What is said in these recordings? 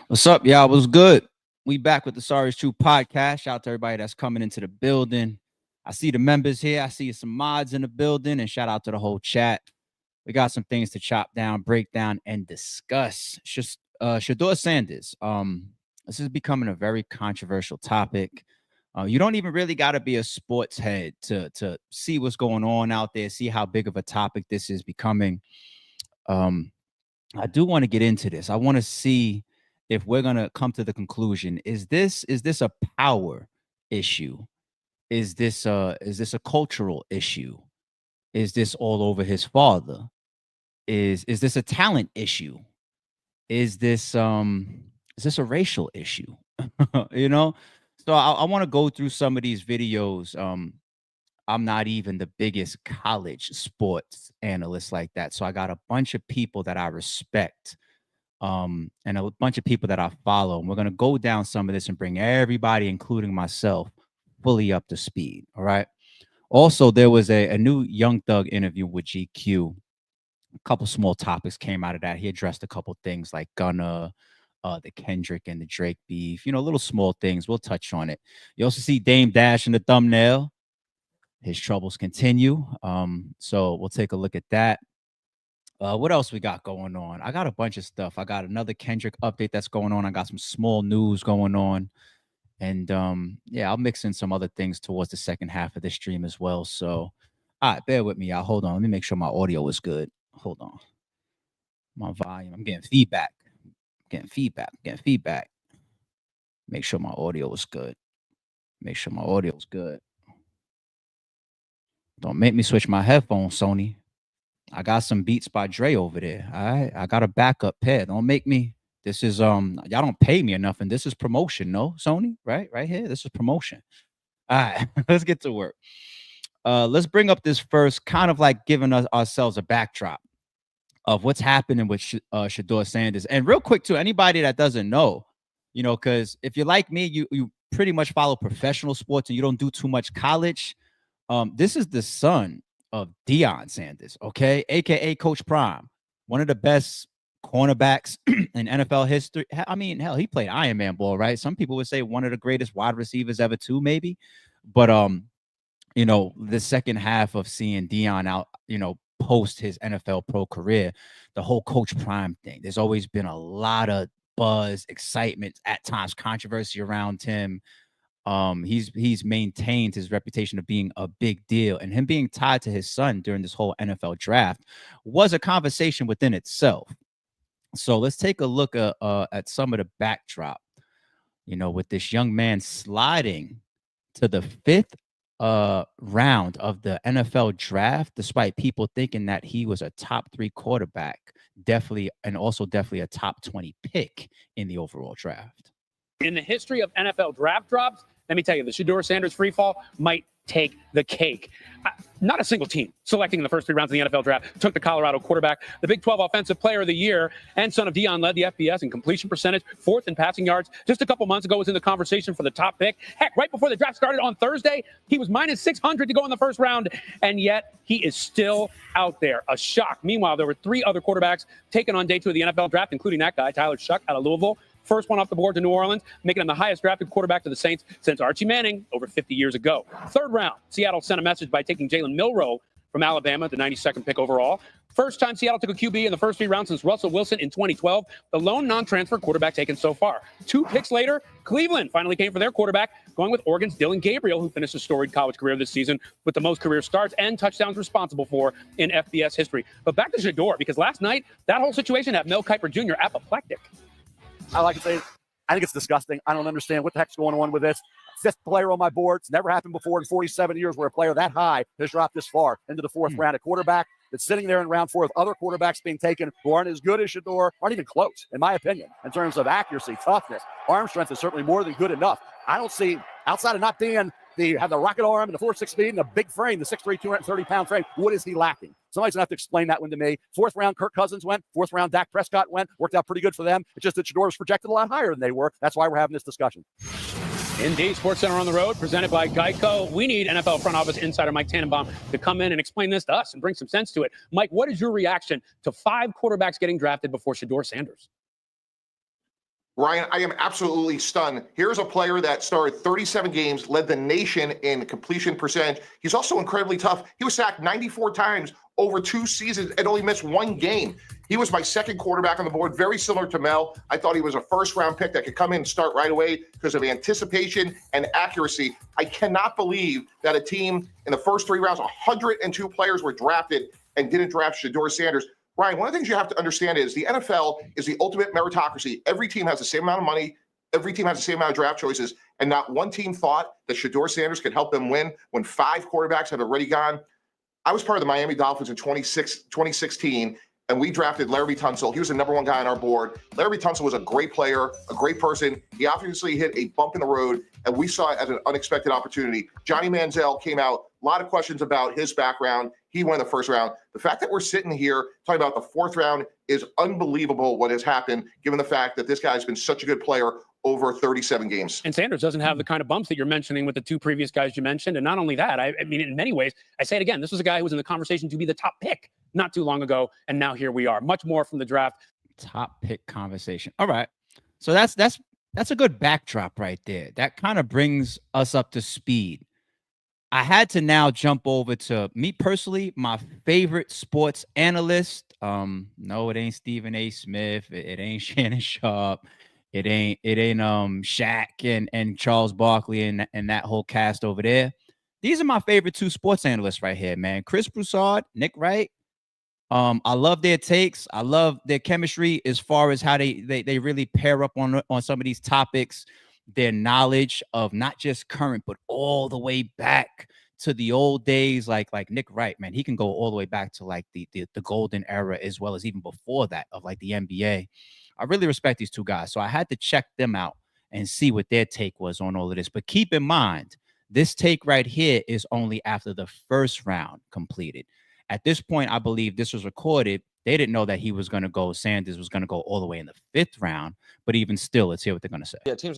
What's up, y'all? What's good? We back with the Sorry is True podcast. Shout out to everybody that's coming into the building. I see the members here. I see some mods in the building, and shout out to the whole chat. We got some things to chop down, break down, and discuss. Shedeur Sanders. This is becoming a very controversial topic. You don't even really got to be a sports head to see what's going on out there, see how big of a topic this is becoming. I do want to get into this. I want to see if we're gonna come to the conclusion: is this a power issue? Is this a cultural issue? Is this all over his father? Is this a talent issue? Is this a racial issue? you know. So I want to go through some of these videos. I'm not even the biggest college sports analyst like that, so I got a bunch of people that I respect and a bunch of people that I follow. And we're gonna go down some of this and bring everybody, including myself, fully up to speed. All right. Also, there was a new Young Thug interview with GQ. A couple small topics came out of that. He addressed a couple things like Gunna, the Kendrick and the Drake beef. Little small things. We'll touch on it. You also see Dame Dash in the thumbnail. His troubles continue. So we'll take a look at that. What else we got going on? I got a bunch of stuff. I got another Kendrick update that's going on. I got some small news going on. And yeah, I'll mix in some other things towards the second half of the stream as well. So, all right, bear with me, y'all. Hold on. Let me make sure my audio is good. Hold on. My volume. I'm getting feedback. Getting feedback. Make sure my audio is good. Make sure my audio is good. Don't make me switch my headphones, Sony. I got some Beats by Dre over there. All right. I got a backup pair. Don't make me. This is y'all don't pay me enough, and this is promotion, no, Sony? Right here. This is promotion. All right, let's get to work. Let's bring up this first, kind of like giving us ourselves a backdrop of what's happening with Shedeur Sanders. And real quick, to anybody that doesn't know, because if you're like me, you pretty much follow professional sports and you don't do too much college. This is the son of Deion Sanders, okay, aka Coach Prime, one of the best cornerbacks in NFL history. I mean, hell, he played Iron Man ball, right? Some people would say one of the greatest wide receivers ever, too, maybe. But the second half of seeing Deion out, post his NFL pro career, the whole Coach Prime thing. There's always been a lot of buzz, excitement, at times controversy around him. He's maintained his reputation of being a big deal, and him being tied to his son during this whole NFL draft was a conversation within itself. So let's take a look at some of the backdrop, with this young man sliding to the fifth round of the NFL draft, despite people thinking that he was a top 3 quarterback, definitely a top 20 pick in the overall draft. In the history of NFL draft drops, let me tell you, the Shedeur Sanders free fall might take the cake. Not a single team selecting in the first 3 rounds of the NFL draft took the Colorado quarterback. The Big 12 Offensive Player of the Year and son of Deion led the FBS in completion percentage, 4th in passing yards. Just a couple months ago was in the conversation for the top pick. Heck, right before the draft started on Thursday, he was minus 600 to go in the first round, and yet he is still out there. A shock. Meanwhile, there were 3 other quarterbacks taken on day 2 of the NFL draft, including that guy, Tyler Shuck, out of Louisville. First one off the board to New Orleans, making him the highest drafted quarterback to the Saints since Archie Manning over 50 years ago. 3rd round, Seattle sent a message by taking Jalen Milroe from Alabama, the 92nd pick overall. First time Seattle took a QB in the first 3 rounds since Russell Wilson in 2012. The lone non-transfer quarterback taken so far. 2 picks later, Cleveland finally came for their quarterback, going with Oregon's Dylan Gabriel, who finished a storied college career this season with the most career starts and touchdowns responsible for in FBS history. But back to Shedeur, because last night, that whole situation had Mel Kiper Jr. apoplectic. I like to say, I think it's disgusting. I don't understand what the heck's going on with this. 5th player on my board. It's never happened before in 47 years where a player that high has dropped this far into the 4th round. A quarterback that's sitting there in round 4 with other quarterbacks being taken who aren't as good as Shedeur, aren't even close, in my opinion, in terms of accuracy, toughness. Arm strength is certainly more than good enough. I don't see, outside of not being have the rocket arm and the 4.6 speed and the big frame, the 6'3", 230-pound frame, what is he lacking? Somebody's going to have to explain that one to me. 4th round, Kirk Cousins went. 4th round, Dak Prescott went. Worked out pretty good for them. It's just that Shedeur was projected a lot higher than they were. That's why we're having this discussion. Indeed, SportsCenter on the road, presented by Geico. We need NFL front office insider Mike Tannenbaum to come in and explain this to us and bring some sense to it. Mike, what is your reaction to 5 quarterbacks getting drafted before Shedeur Sanders? Ryan, I am absolutely stunned. Here's a player that started 37 games, led the nation in completion percentage. He's also incredibly tough. He was sacked 94 times over 2 seasons and only missed 1 game. He was my second quarterback on the board, very similar to Mel. I thought he was a first-round pick that could come in and start right away because of anticipation and accuracy. I cannot believe that a team in the first 3 rounds, 102 players were drafted and didn't draft Shedeur Sanders. Ryan, one of the things you have to understand is the NFL is the ultimate meritocracy. Every team has the same amount of money. Every team has the same amount of draft choices. And not one team thought that Shedeur Sanders could help them win when 5 quarterbacks have already gone. I was part of the Miami Dolphins in 2016, and we drafted Larry Tunsil. He was the number 1 guy on our board. Larry Tunsil was a great player, a great person. He obviously hit a bump in the road, and we saw it as an unexpected opportunity. Johnny Manziel came out. A lot of questions about his background. He won the first round. The fact that we're sitting here talking about the 4th round is unbelievable what has happened, given the fact that this guy's been such a good player over 37 games. And Sanders doesn't have the kind of bumps that you're mentioning with the 2 previous guys you mentioned. And not only that, I mean, in many ways, I say it again, this was a guy who was in the conversation to be the top pick not too long ago. And now here we are. Much more from the draft. Top pick conversation. All right. So that's a good backdrop right there. That kind of brings us up to speed. I had to now jump over to me personally, my favorite sports analyst. No, it ain't Stephen A. Smith. It ain't Shannon Sharp. It ain't Shaq and Charles Barkley and that whole cast over there. These are my favorite 2 sports analysts right here, man. Chris Broussard, Nick Wright. I love their takes. I love their chemistry as far as how they really pair up on some of these topics. Their knowledge of not just current, but all the way back to the old days, like Nick Wright, man, he can go all the way back to like the golden era, as well as even before that of like the NBA. I really respect these 2 guys. So I had to check them out and see what their take was on all of this. But keep in mind, this take right here is only after the 1st round completed. At this point, I believe this was recorded. They didn't know that Sanders was going to go all the way in the 5th round. But even still, let's hear what they're going to say. Yeah, teams.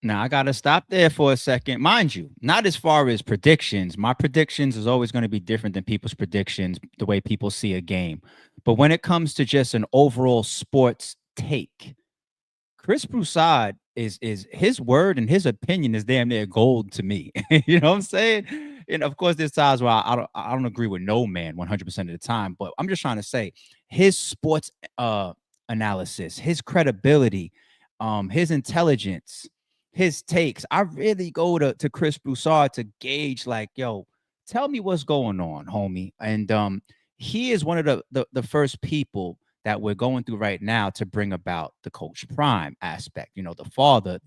Now, I got to stop there for a second. Mind you, not as far as predictions. My predictions is always going to be different than people's predictions, the way people see a game. But when it comes to just an overall sports take, Chris Broussard is his word and his opinion is damn near gold to me. You know what I'm saying? And of course, there's times where I don't agree with no man 100% of the time. But I'm just trying to say his sports analysis, his credibility, his intelligence, his takes. I really go to Chris Broussard to gauge, like, yo, tell me what's going on, homie. And he is one of the first people that we're going through right now to bring about the Coach Prime aspect, the father,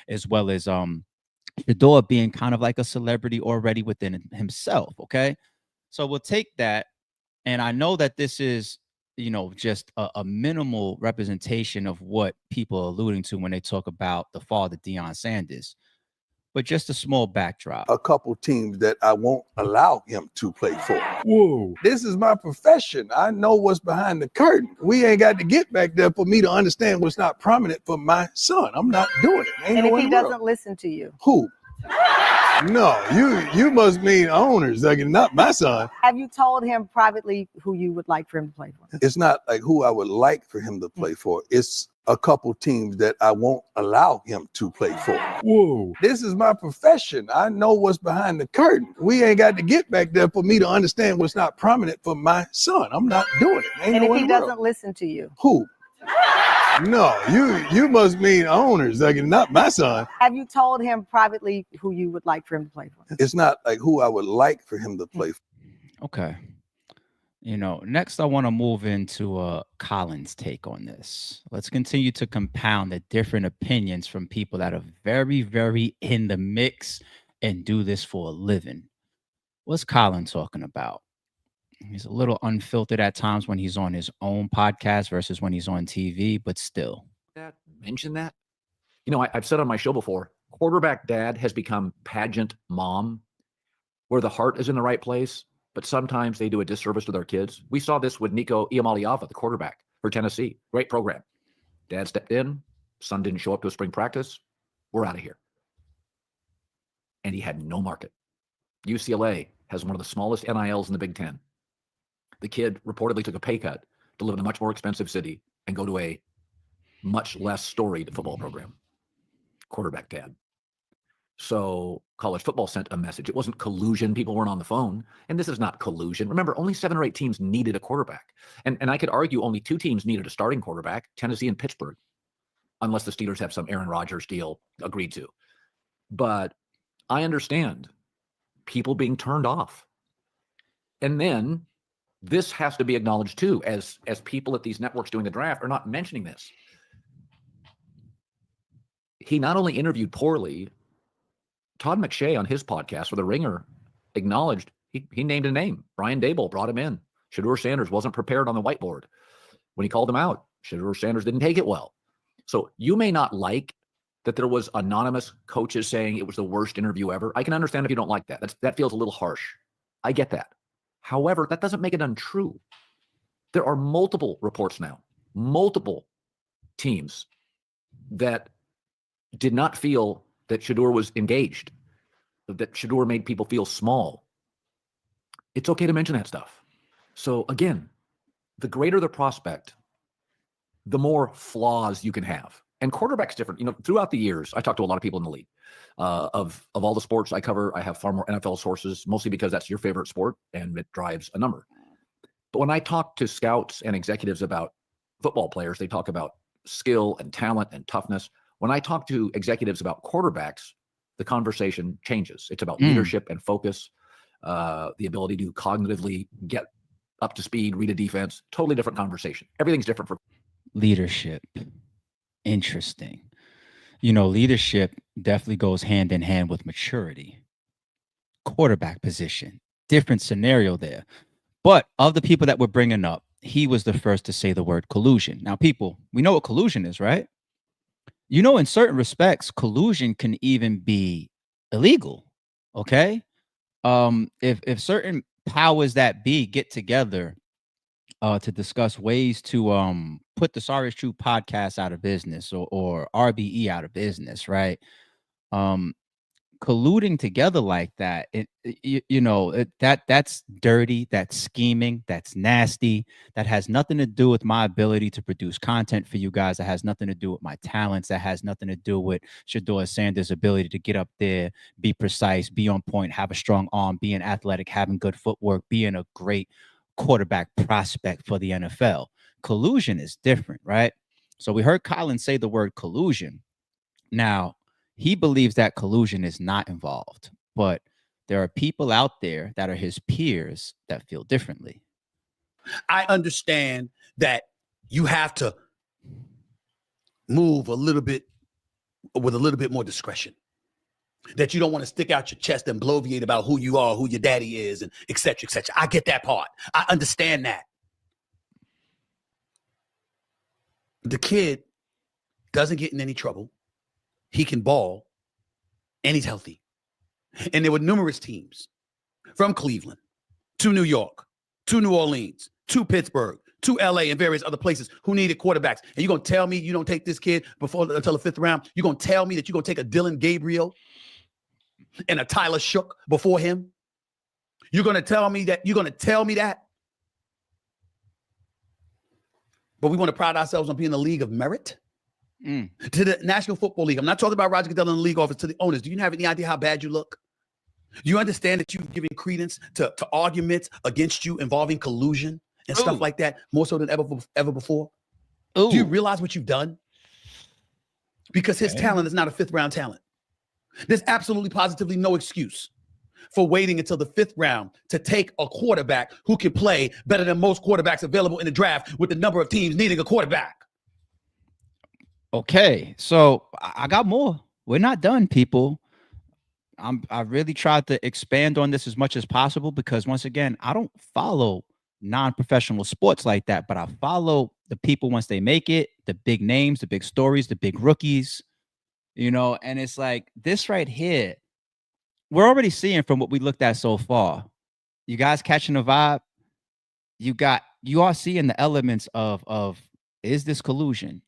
as well as Shedeur being kind of like a celebrity already within himself. Okay. So we'll take that. And I know that this is, just a minimal representation of what people are alluding to when they talk about the father, Deion Sanders, but just a small backdrop. A couple teams that I won't allow him to play for. Whoa. This is my profession. I know what's behind the curtain. We ain't got to get back there for me to understand what's not prominent for my son. I'm not doing it. And if he doesn't listen to you? Who? No, you must mean owners, like not my son. Have you told him privately who you would like for him to play for? It's not like who I would like for him to play for. It's a couple teams that I won't allow him to play for. Whoa. This is my profession. I know what's behind the curtain. We ain't got to get back there for me to understand what's not prominent for my son. I'm not doing it. And if he doesn't listen to you? Who? No, you must mean owners, like not my son. Have you told him privately who you would like for him to play for? It's not like who I would like for him to play for. Okay. Next I want to move into Colin's take on this. Let's continue to compound the different opinions from people that are very, very in the mix and do this for a living. What's Colin talking about? He's a little unfiltered at times when he's on his own podcast versus when he's on TV, but still. Mention that. I've said on my show before, quarterback dad has become pageant mom, where the heart is in the right place, but sometimes they do a disservice to their kids. We saw this with Nico Iamaleava, the quarterback for Tennessee. Great program. Dad stepped in. Son didn't show up to a spring practice. We're out of here. And he had no market. UCLA has one of the smallest NILs in the Big Ten. The kid reportedly took a pay cut to live in a much more expensive city and go to a much less storied football program. Quarterback dad. So college football sent a message. It wasn't collusion. People weren't on the phone. And this is not collusion. Remember, only 7 or 8 teams needed a quarterback. And I could argue only 2 teams needed a starting quarterback, Tennessee and Pittsburgh, unless the Steelers have some Aaron Rodgers deal agreed to. But I understand people being turned off. And then this has to be acknowledged too, as people at these networks doing the draft are not mentioning this. He not only interviewed poorly, Todd McShay on his podcast for The Ringer acknowledged he named a name. Brian Dable brought him in. Shedeur Sanders wasn't prepared on the whiteboard. When he called him out, Shedeur Sanders didn't take it well. So you may not like that there was anonymous coaches saying it was the worst interview ever. I can understand if you don't like that. That feels a little harsh. I get that. However, that doesn't make it untrue. There are multiple reports now, multiple teams that did not feel that Shedeur was engaged, that Shedeur made people feel small. It's okay to mention that stuff. So again, the greater the prospect, the more flaws you can have. And quarterback's different. You know, throughout the years, I talked to a lot of people in the league. Of all the sports I cover, I have far more NFL sources, mostly because that's your favorite sport and it drives a number. But when I talk to scouts and executives about football players, they talk about skill and talent and toughness. When I talk to executives about quarterbacks, the conversation changes. It's about leadership and focus, the ability to cognitively get up to speed, read a defense, totally different conversation. Everything's different for Leadership. Interesting. You know, leadership definitely goes hand in hand with maturity. Quarterback position, different scenario there. But of the people that we're bringing up, he was the first to say the word collusion. Now, people, we know what collusion is, right? You know, in certain respects, collusion can even be illegal. Okay. If certain powers that be get together to discuss ways to put the Sorry Is True podcast out of business or RBE out of business, right? Colluding together like that, that's dirty, that's scheming, that's nasty. That has nothing to do with my ability to produce content for you guys. That has nothing to do with my talents. That has nothing to do with Shedeur Sanders' ability to get up there, be precise, be on point, have a strong arm, being athletic, having good footwork, being a great quarterback prospect for the NFL. Collusion is different, right? So we heard Colin say the word collusion. Now, he believes that collusion is not involved, but there are people out there that are his peers that feel differently. I understand that you have to move a little bit with a little bit more discretion, that you don't want to stick out your chest and bloviate about who you are, who your daddy is, and et cetera, et cetera. I get that part. I understand that. The kid doesn't get in any trouble. He can ball, and he's healthy. And there were numerous teams from Cleveland to New York, to New Orleans, to Pittsburgh, to LA, and various other places who needed quarterbacks. And you're going to tell me you don't take this kid until the 5th round? You're going to tell me that you're going to take a Dylan Gabriel and a Tyler Shook before him? You're going to tell me that? But we want to pride ourselves on being the league of merit? To the National Football League. I'm not talking about Roger Goodell in the league office, to the owners. Do you have any idea how bad you look? Do you understand that you've given credence to arguments against you involving collusion and stuff like that more so than ever before? Do you realize what you've done? Because his talent is not a 5th round talent. There's absolutely positively no excuse for waiting until the 5th round to take a quarterback who can play better than most quarterbacks available in the draft with the number of teams needing a quarterback. Okay, so I got more. We're not done, people. I really tried to expand on this as much as possible because, once again, I don't follow non-professional sports like that, but I follow the people once they make it, the big names, the big stories, the big rookies, and it's like this right here. We're already seeing from what we looked at so far. You guys catching the vibe? You are seeing the elements of is this collusion?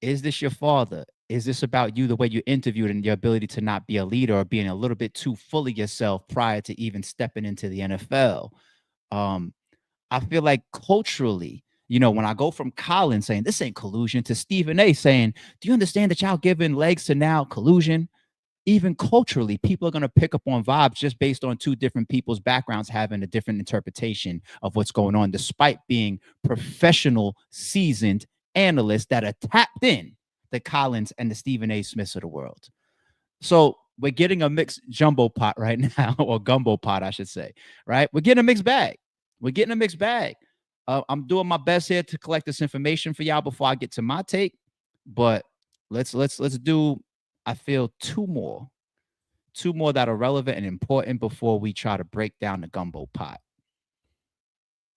Is this your father? Is this about you, the way you interviewed and your ability to not be a leader or being a little bit too full of yourself prior to even stepping into the NFL? I feel like culturally, You know, when I go from Colin saying this ain't collusion to Stephen A saying, do you understand that y'all giving legs to now collusion? Even culturally, people are going to pick up on vibes just based on two different people's backgrounds having a different interpretation of what's going on, despite being professional, seasoned analysts that are tapped in the Collins and the Stephen A. Smiths of the world. So we're getting a mixed jumbo pot right now, or gumbo pot, I should say, right? We're getting a mixed bag. I'm doing my best here to collect this information for y'all before I get to my take, but let's do, I feel, two more that are relevant and important before we try to break down the gumbo pot.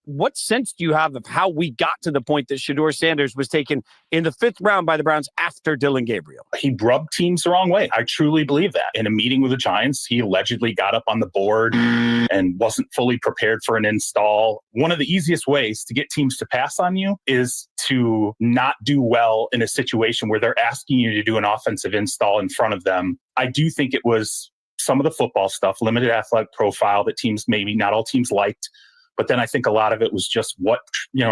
What sense do you have of how we got to the point that Shedeur Sanders was taken in the 5th round by the Browns after Dillon Gabriel? He rubbed teams the wrong way. I truly believe that. In a meeting with the Giants, he allegedly got up on the board and wasn't fully prepared for an install. One of the easiest ways to get teams to pass on you is to not do well in a situation where they're asking you to do an offensive install in front of them. I do think it was some of the football stuff, limited athletic profile that teams, maybe not all teams liked. But then I think a lot of it was just what,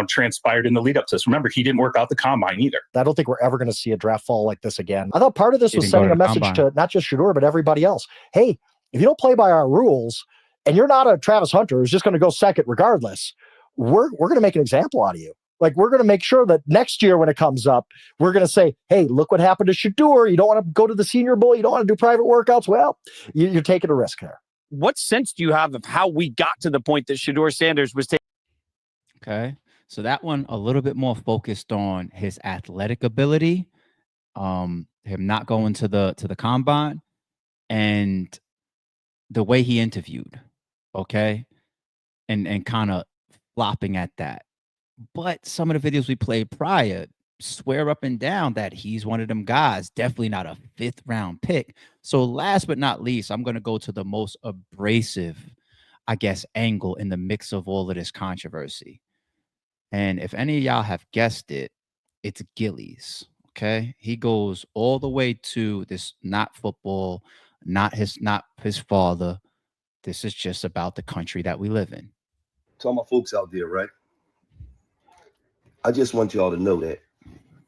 transpired in the lead up to this. Remember, he didn't work out the combine either. I don't think we're ever going to see a draft fall like this again. I thought part of this was sending a message to not just Shedeur, but everybody else. Hey, if you don't play by our rules and you're not a Travis Hunter who's just going to go second regardless, we're going to make an example out of you. Like, we're going to make sure that next year when it comes up, we're going to say, hey, look what happened to Shedeur. You don't want to go to the Senior Bowl. You don't want to do private workouts. Well, you're taking a risk there. What sense do you have of how we got to the point that Shedeur Sanders was taken? Okay. So that one a little bit more focused on his athletic ability, him not going to the combine, and the way he interviewed, okay? And kind of flopping at that. But some of the videos we played prior swear up and down that he's one of them guys, definitely not a 5th round pick. So last but not least, I'm going to go to the most abrasive, I guess, angle in the mix of all of this controversy. And if any of y'all have guessed it, it's Gillies. Okay. He goes all the way to this, not football, not his father. This is just about the country that we live in. To all my folks out there, right? I just want y'all to know that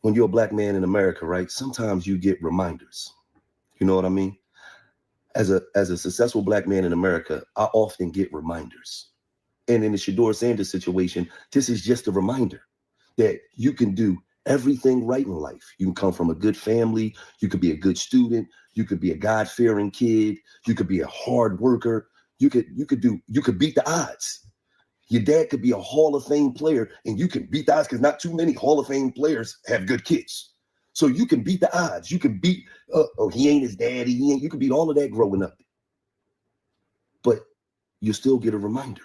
when you're a black man in America, right, sometimes you get reminders. You know what I mean? As a successful black man in America, I often get reminders. And in the Shedeur Sanders situation, this is just a reminder that you can do everything right in life. You can come from a good family. You could be a good student. You could be a God-fearing kid. You could be a hard worker. You could beat the odds. Your dad could be a Hall of Fame player, and you can beat the odds because not too many Hall of Fame players have good kids. So you can beat the odds. You can beat, he ain't his daddy. You can beat all of that growing up. But you still get a reminder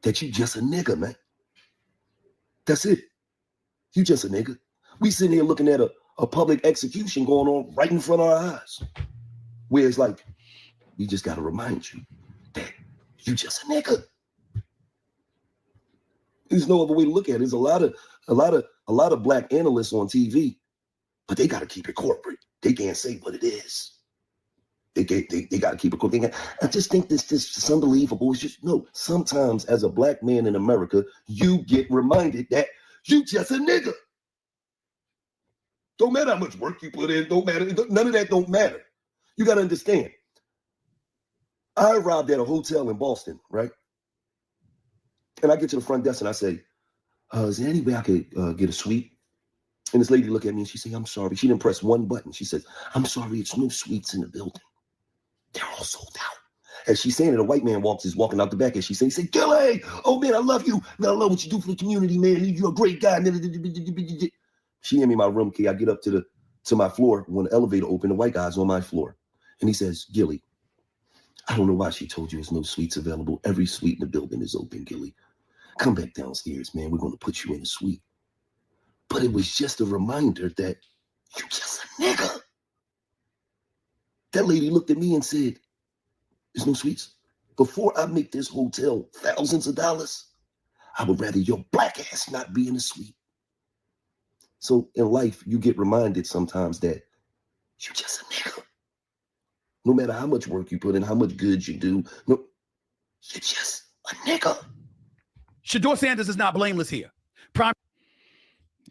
that you just a nigga, man. That's it. You just a nigga. We sitting here looking at a public execution going on right in front of our eyes. Where it's like, we just got to remind you that you just a nigga. There's no other way to look at it. There's a lot of black analysts on TV, but they got to keep it corporate. They can't say what it is. They got to keep it corporate. I just think this is unbelievable. It's just, no, sometimes as a black man in America, you get reminded that you just a nigga. Don't matter how much work you put in. Don't matter. None of that don't matter. You got to understand. I arrived at a hotel in Boston, right? And I get to the front desk and I say, is there any way I could get a suite? And this lady looked at me and she said, I'm sorry. She didn't press one button. She says, I'm sorry, it's no suites in the building. They're all sold out. As she's saying it, a white man is walking out the back and she said, Gilly, oh man, I love you. Man, I love what you do for the community, man. You're a great guy. She handed me my room key. I get up to my floor. When the elevator opened, the white guy's on my floor. And he says, Gilly, I don't know why she told you there's no suites available. Every suite in the building is open, Gilly. Come back downstairs, man. We're going to put you in a suite. But it was just a reminder that you just a nigga. That lady looked at me and said, there's no suites. Before I make this hotel thousands of dollars, I would rather your black ass not be in a suite. So in life, you get reminded sometimes that you just a nigga. No matter how much work you put in, how much good you do, no, you're just a nigga. Shedeur Sanders is not blameless here.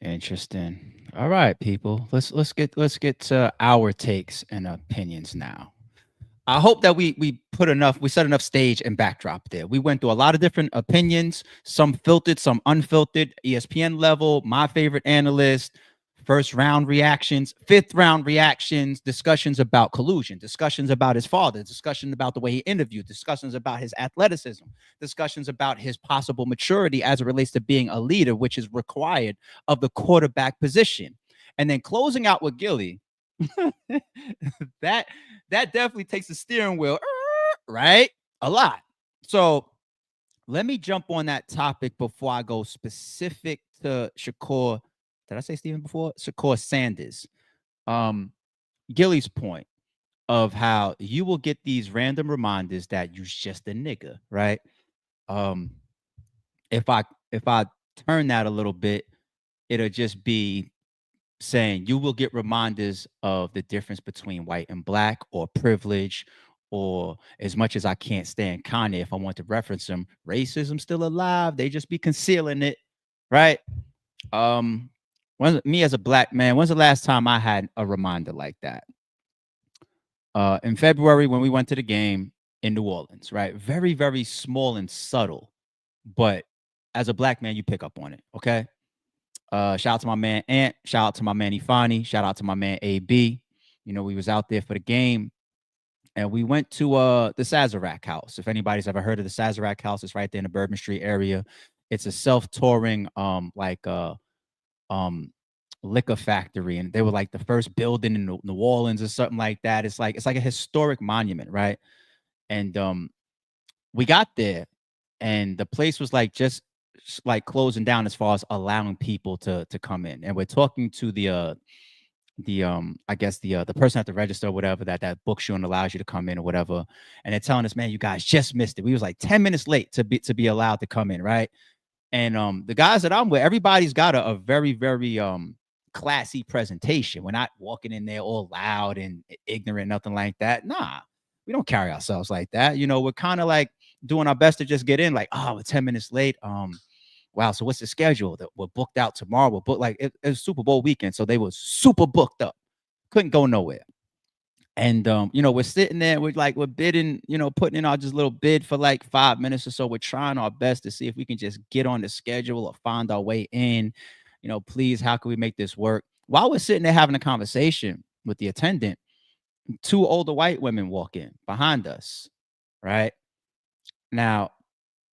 Interesting. All right, people. Let's get to our takes and opinions now. I hope that we set enough stage and backdrop there. We went through a lot of different opinions, some filtered, some unfiltered, ESPN level, my favorite analyst, first round reactions, fifth round reactions, discussions about collusion, discussions about his father, discussions about the way he interviewed, discussions about his athleticism, discussions about his possible maturity as it relates to being a leader, which is required of the quarterback position. And then closing out with Gilly, that definitely takes the steering wheel, right? A lot. So let me jump on that topic before I go specific to Shedeur. Did I say Steven before? Shedeur Sanders. Gilly's point of how you will get these random reminders that you're just a nigga, right? If I turn that a little bit, it'll just be saying you will get reminders of the difference between white and black, or privilege, or as much as I can't stand Kanye, if I want to reference him, racism still alive. They just be concealing it, right? Me as a black man, when's the last time I had a reminder like that? In February, when we went to the game in New Orleans, right? Very, very small and subtle, but as a black man, you pick up on it, okay? Shout out to my man Ant, shout out to my man Ifani, shout out to my man AB. You know, we was out there for the game, and we went to the Sazerac House. If anybody's ever heard of the Sazerac House, it's right there in the Bourbon Street area. It's a self-touring liquor factory, and they were like the first building in New Orleans or something like that. It's like a historic monument, right? And we got there, and the place was like just like closing down as far as allowing people to come in. And we're talking to the person at the register or whatever that books you and allows you to come in or whatever. And they're telling us, man, you guys just missed it. We was like 10 minutes late to be allowed to come in, right? And the guys that I'm with, everybody's got a very, very classy presentation. We're not walking in there all loud and ignorant, nothing like that. Nah, we don't carry ourselves like that. You know, we're kind of like doing our best to just get in, like, oh, we're 10 minutes late. Wow, so what's the schedule? That we're booked out tomorrow. We're booked, like it was Super Bowl weekend, so they were super booked up. Couldn't go nowhere. And you know, we're sitting there, we're bidding, you know, putting in our just little bid for like 5 minutes or so. We're trying our best to see if we can just get on the schedule or find our way in. You know, please, how can we make this work? While we're sitting there having a conversation with the attendant, 2 older white women walk in behind us, right? Now,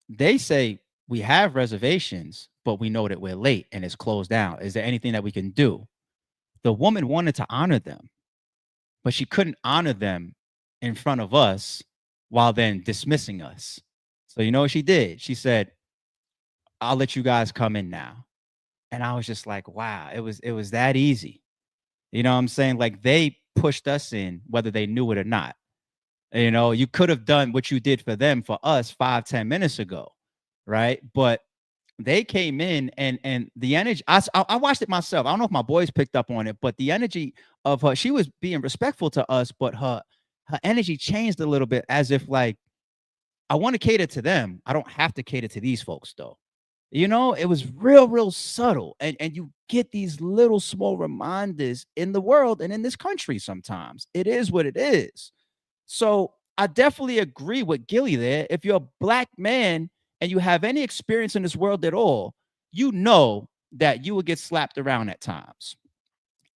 they say, we have reservations, but we know that we're late and it's closed down. Is there anything that we can do? The woman wanted to honor them, but she couldn't honor them in front of us while then dismissing us. So you know what she did? She said, I'll let you guys come in now. And I was just like, wow, it was that easy. You know what I'm saying? Like, they pushed us in, whether they knew it or not. You know, you could have done what you did for them, for us 5-10 minutes ago. Right. But they came in and the energy, I watched it myself. I don't know if my boys picked up on it, but the energy of her, she was being respectful to us, but her energy changed a little bit, as if like, I want to cater to them. I don't have to cater to these folks though. You know, it was real subtle. And you get these little small reminders in the world and in this country sometimes. It is what it is. So I definitely agree with Gilly there. If you're a black man and you have any experience in this world at all, you know that you will get slapped around at times.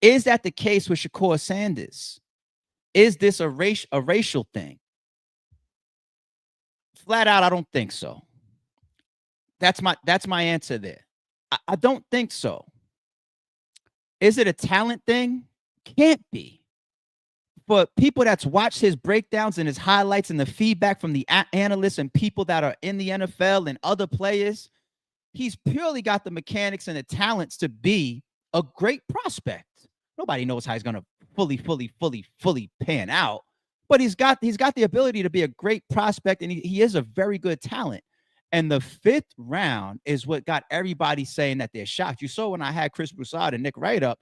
Is that the case with Shedeur Sanders? Is this a racial thing? Flat out, I don't think so. That's my answer there. I don't think so. Is it a talent thing? Can't be. But people that's watched his breakdowns and his highlights and the feedback from the analysts and people that are in the NFL and other players, he's purely got the mechanics and the talents to be a great prospect. Nobody knows how he's going to fully pan out, but he's got the ability to be a great prospect, and he is a very good talent. And the 5th round is what got everybody saying that they're shocked. You saw when I had Chris Broussard and Nick Wright up,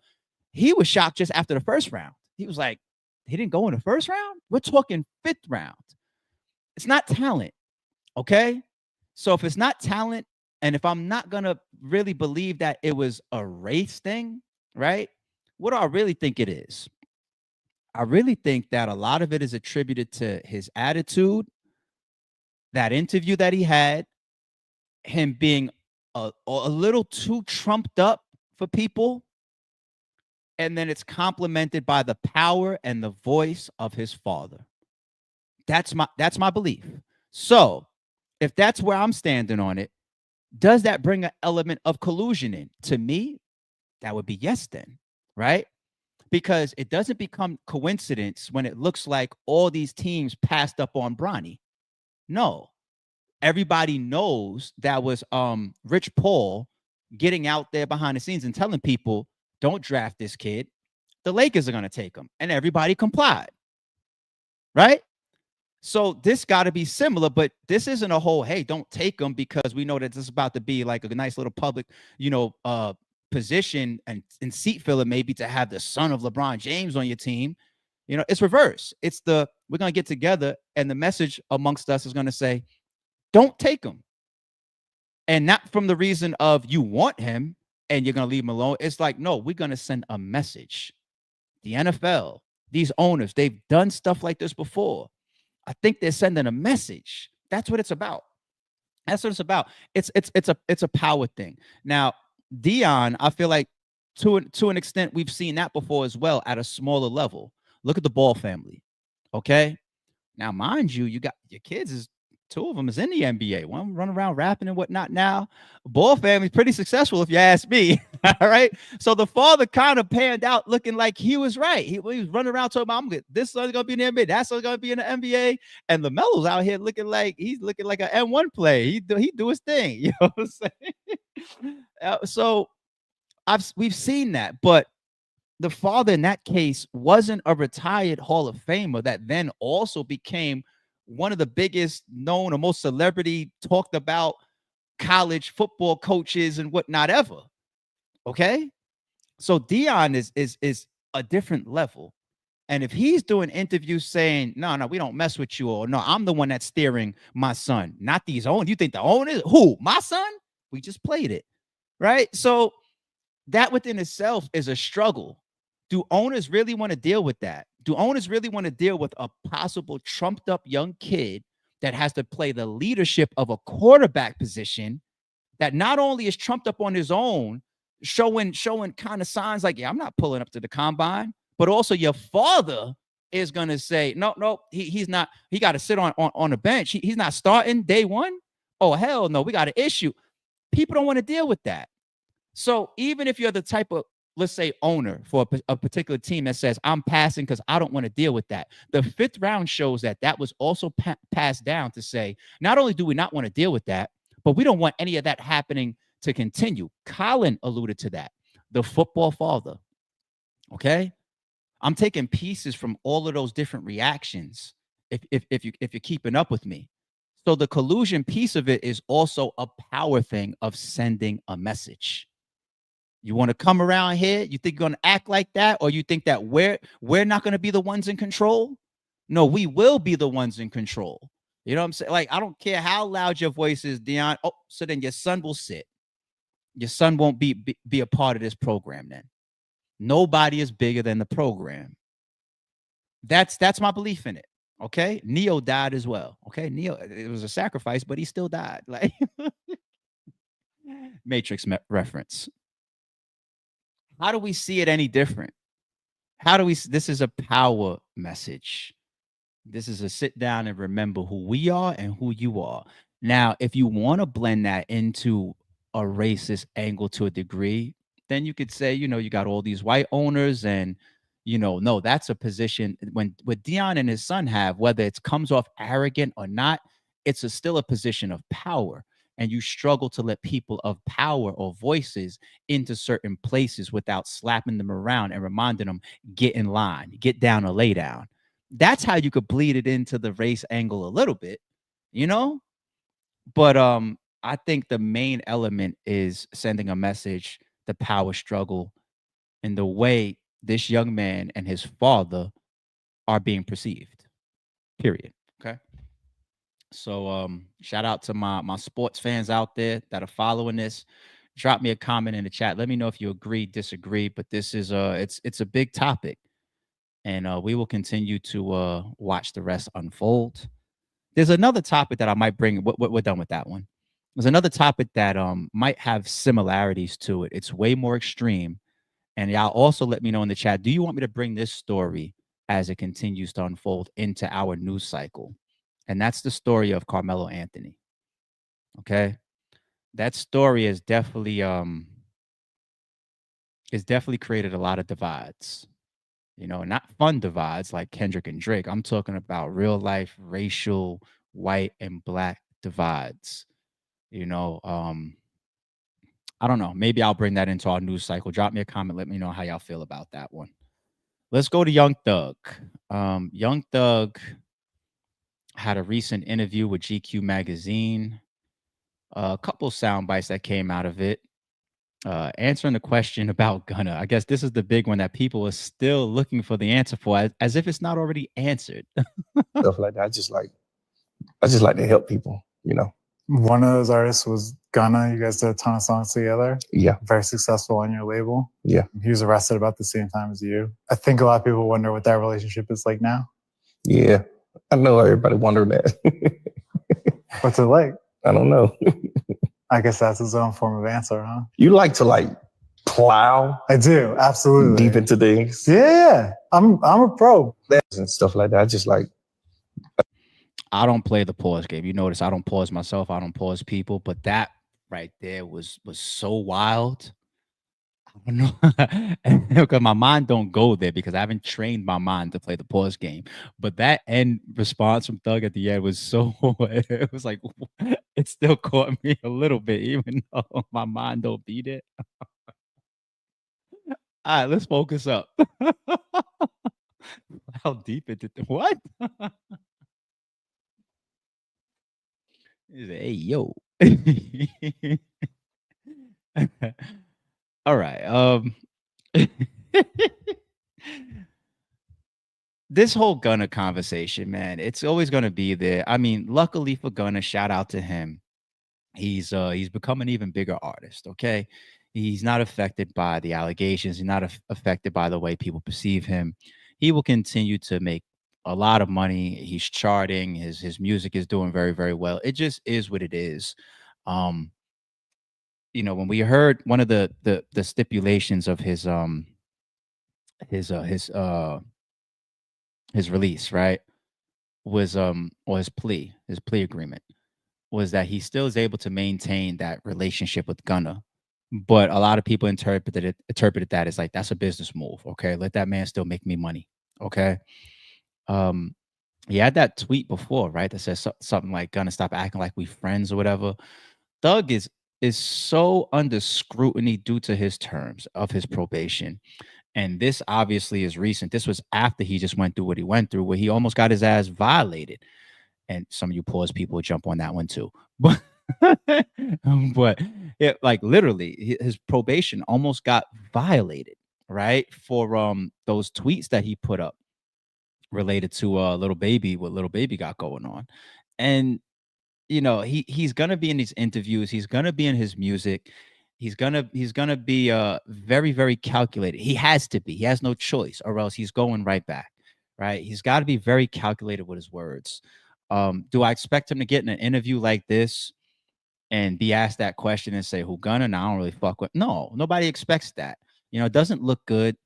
he was shocked just after the 1st round. He was like, he didn't go in the 1st round? We're talking 5th round. It's not talent, okay? So if it's not talent And if I'm not gonna really believe that it was a race thing, right? What do I really think it is? I really think that a lot of it is attributed to his attitude, that interview that he had, him being a little too trumped up for people. And then it's complemented by the power and the voice of his father. That's my belief. So if that's where I'm standing on it, does that bring an element of collusion in? To me, that would be yes then, right? Because it doesn't become coincidence when it looks like all these teams passed up on Bronny. No. Everybody knows that was Rich Paul getting out there behind the scenes and telling people, don't draft this kid. The Lakers are going to take him. And everybody complied. Right? So this got to be similar, but this isn't a whole, hey, don't take him because we know that this is about to be like a nice little public, position and seat filler maybe to have the son of LeBron James on your team. It's reverse. It's we're going to get together and the message amongst us is going to say, don't take him. And not from the reason of you want him and you're going to leave him alone. It's like, no, we're going to send a message. The NFL, these owners, they've done stuff like this before. I think they're sending a message. That's what it's about. That's what it's about. It's a power thing. Now, Deion, I feel like to an extent, we've seen that before as well at a smaller level. Look at the Ball family. Okay. Now, mind you, you got your kids two of them is in the NBA. One running around rapping and whatnot now. Ball family's pretty successful, if you ask me. All right. So the father kind of panned out looking like he was right. He was running around talking about, this son's going to be in the NBA. That son's going to be in the NBA. And LaMelo's out here looking like an M1 player. He do his thing. You know what I'm saying? So we've seen that. But the father in that case wasn't a retired Hall of Famer that then also became one of the biggest known or most celebrity talked about college football coaches and whatnot ever. Okay. So Deion is a different level. And if he's doing interviews saying, no, we don't mess with you, or no, I'm the one that's steering my son, not these owners. You think the owners, who, my son? We just played it. Right. So that within itself is a struggle. Do owners really want to deal with that? Do owners really want to deal with a possible trumped up young kid that has to play the leadership of a quarterback position that not only is trumped up on his own, showing kind of signs like, yeah, I'm not pulling up to the combine, but also your father is going to say, no, he's not. He got to sit on the bench. He's not starting day one. Oh, hell no, we got an issue. People don't want to deal with that. So even if you're the type of, let's say, owner for a particular team that says, I'm passing because I don't want to deal with that. The 5th round shows that was also passed down to say, not only do we not want to deal with that, but we don't want any of that happening to continue. Colin alluded to that, the football father. Okay. I'm taking pieces from all of those different reactions. If you're keeping up with me. So the collusion piece of it is also a power thing of sending a message. You want to come around here? You think you're going to act like that? Or you think that we're not going to be the ones in control? No, we will be the ones in control. You know what I'm saying? Like, I don't care how loud your voice is, Deion. Oh, so then your son will sit. Your son won't be a part of this program then. Nobody is bigger than the program. That's my belief in it. Okay? Neo died as well. Okay? Neo, it was a sacrifice, but he still died. Like Matrix reference. How do we see it any different? This is a power message. This is a sit down and remember who we are and who you are. Now, if you want to blend that into a racist angle to a degree, then you could say, you got all these white owners and, no, that's a position when what Deion and his son have, whether it comes off arrogant or not, it's still a position of power. And you struggle to let people of power or voices into certain places without slapping them around and reminding them, get in line, get down or lay down. That's how you could bleed it into the race angle a little bit, But I think the main element is sending a message, the power struggle, and the way this young man and his father are being perceived, period. Okay. So shout out to my sports fans out there that are following this. Drop me a comment in the chat. Let me know if you agree, disagree. But this is it's a big topic, and we will continue to watch the rest unfold. There's another topic that I might bring. We're done with that one. There's another topic that might have similarities to it. It's way more extreme, and y'all also let me know in the chat. Do you want me to bring this story as it continues to unfold into our news cycle? And that's the story of Carmelo Anthony. Okay, that story is definitely created a lot of divides. You know, not fun divides like Kendrick and Drake. I'm talking about real life, racial, white and black divides. You know, I don't know. Maybe I'll bring that into our news cycle. Drop me a comment. Let me know how y'all feel about that one. Let's go to Young Thug. Young Thug had a recent interview with GQ magazine. A couple sound bites that came out of it. Answering the question about Gunna. I guess this is the big one that people are still looking for the answer for, as if it's not already answered. Stuff like that. I just like to help people, you know. One of those artists was Gunna. You guys did a ton of songs together. Yeah. Very successful on your label. Yeah. He was arrested about the same time as you. I think a lot of people wonder what that relationship is like now. Yeah. I know everybody wondering that. What's it like? I don't know. I guess that's his own form of answer, huh? You like to like plow? I do, absolutely. Deep into things. Yeah. I'm a pro. And stuff like that. I just like. I don't play the pause game. You notice I don't pause myself. I don't pause people. But that right there was so wild. I don't know. Because my mind don't go there because I haven't trained my mind to play the pause game. But that end response from Thug at the end was so, it was like, it still caught me a little bit, even though my mind don't beat it. All right, let's focus up. How deep it did. What? He's like, hey, yo. All right. This whole Gunna conversation, man, it's always going to be there. I mean, luckily for Gunna, shout out to him. He's become an even bigger artist, okay? He's not affected by the allegations. He's not affected by the way people perceive him. He will continue to make a lot of money. He's charting. His music is doing very, very well. It just is what it is. You know, when we heard one of the stipulations of his release, right, was or his plea agreement was that he still is able to maintain that relationship with Gunna. But a lot of people interpreted that as like, that's a business move. Okay, let that man still make me money. Okay. He had that tweet before, right, that says something like, Gunna, stop acting like we friends or whatever. Thug is so under scrutiny due to his terms of his probation. And this obviously is recent. This was after he just went through what he went through, where he almost got his ass violated. And some of you pause people jump on that one too. But it, like, literally, his probation almost got violated, right? For those tweets that he put up related to Little Baby, what Little Baby got going on. And you know, he's gonna be in these interviews, he's gonna be in his music, he's gonna be very, very calculated. He has to be, he has no choice, or else he's going right back, right? He's got to be very calculated with his words. Do I expect him to get in an interview like this and be asked that question and say, who Gunna? No, I don't really fuck with. No, nobody expects that. You know, it doesn't look good.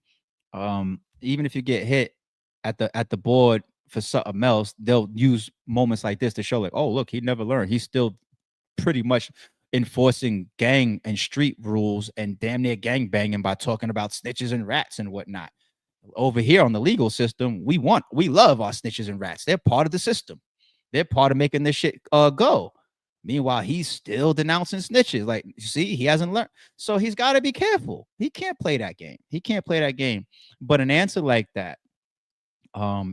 Even if you get hit at the board for something else, they'll use moments like this to show like, oh, look, he never learned. He's still pretty much enforcing gang and street rules and damn near gang banging by talking about snitches and rats and whatnot. Over here on the legal system, we love our snitches and rats. They're part of the system. They're part of making this shit go. Meanwhile, he's still denouncing snitches. Like, you see, he hasn't learned. So he's got to be careful. He can't play that game. He can't play that game. But an answer like that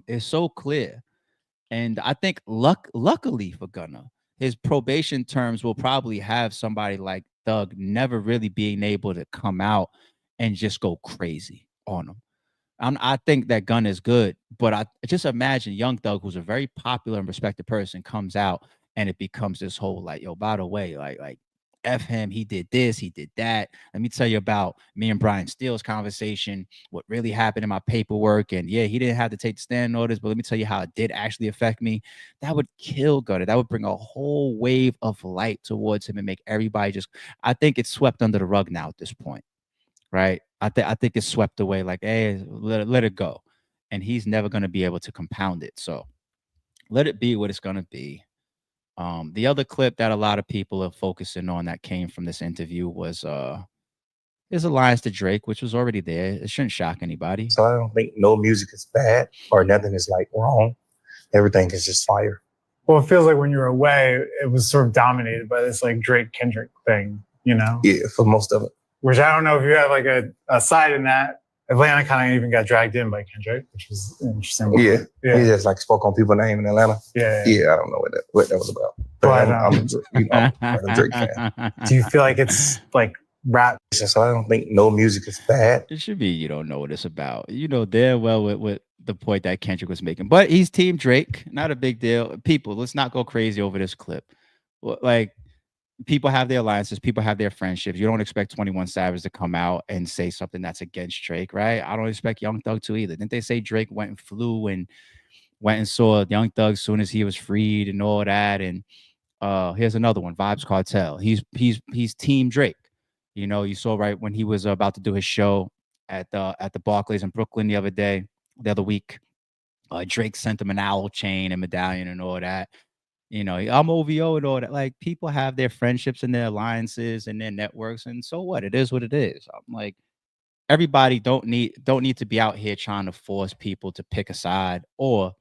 is so clear. And I think luckily for Gunna, his probation terms will probably have somebody like Thug never really being able to come out and just go crazy on him. I think that Gunna is good, but I just imagine Young Thug, who's a very popular and respected person, comes out and it becomes this whole like, yo, by the way, like F him, he did this, he did that. Let me tell you about me and Brian Steele's conversation, what really happened in my paperwork. And yeah, he didn't have to take the stand notice, but let me tell you how it did actually affect me. That would kill Gunna. That would bring a whole wave of light towards him and make everybody just, I think it's swept under the rug now at this point, right? I think it's swept away like, hey, let it go. And he's never going to be able to compound it. So let it be what it's going to be. The other clip that a lot of people are focusing on that came from this interview was his alliance to Drake, which was already there. It shouldn't shock anybody. So I don't think no music is bad or nothing is like wrong. Everything is just fire. Well, it feels like when you were away, it was sort of dominated by this like Drake Kendrick thing, you know? Yeah, for most of it. Which I don't know if you have like a side in that. Atlanta kind of even got dragged in by Kendrick, which was interesting. Yeah. He just like spoke on people's name in Atlanta. Yeah. I don't know what that was about. But I'm a Drake fan. Do you feel like it's like rap? So I don't think no music is bad. It should be you don't know what it's about. You know damn well with the point that Kendrick was making. But he's Team Drake. Not a big deal. People, let's not go crazy over this clip. Like, people have their alliances. People have their friendships. You don't expect 21 Savage to come out and say something that's against Drake, right? I don't expect Young Thug to either. Didn't they say Drake went and flew and went and saw Young Thug as soon as he was freed and all that? And here's another one, Vibes Cartel. He's Team Drake. You know, you saw right when he was about to do his show at the Barclays in Brooklyn the other week. Drake sent him an owl chain and medallion and all that. You know, I'm OVO and all that. Like, people have their friendships and their alliances and their networks, and so what? It is what it is. I'm like, everybody don't need to be out here trying to force people to pick a side or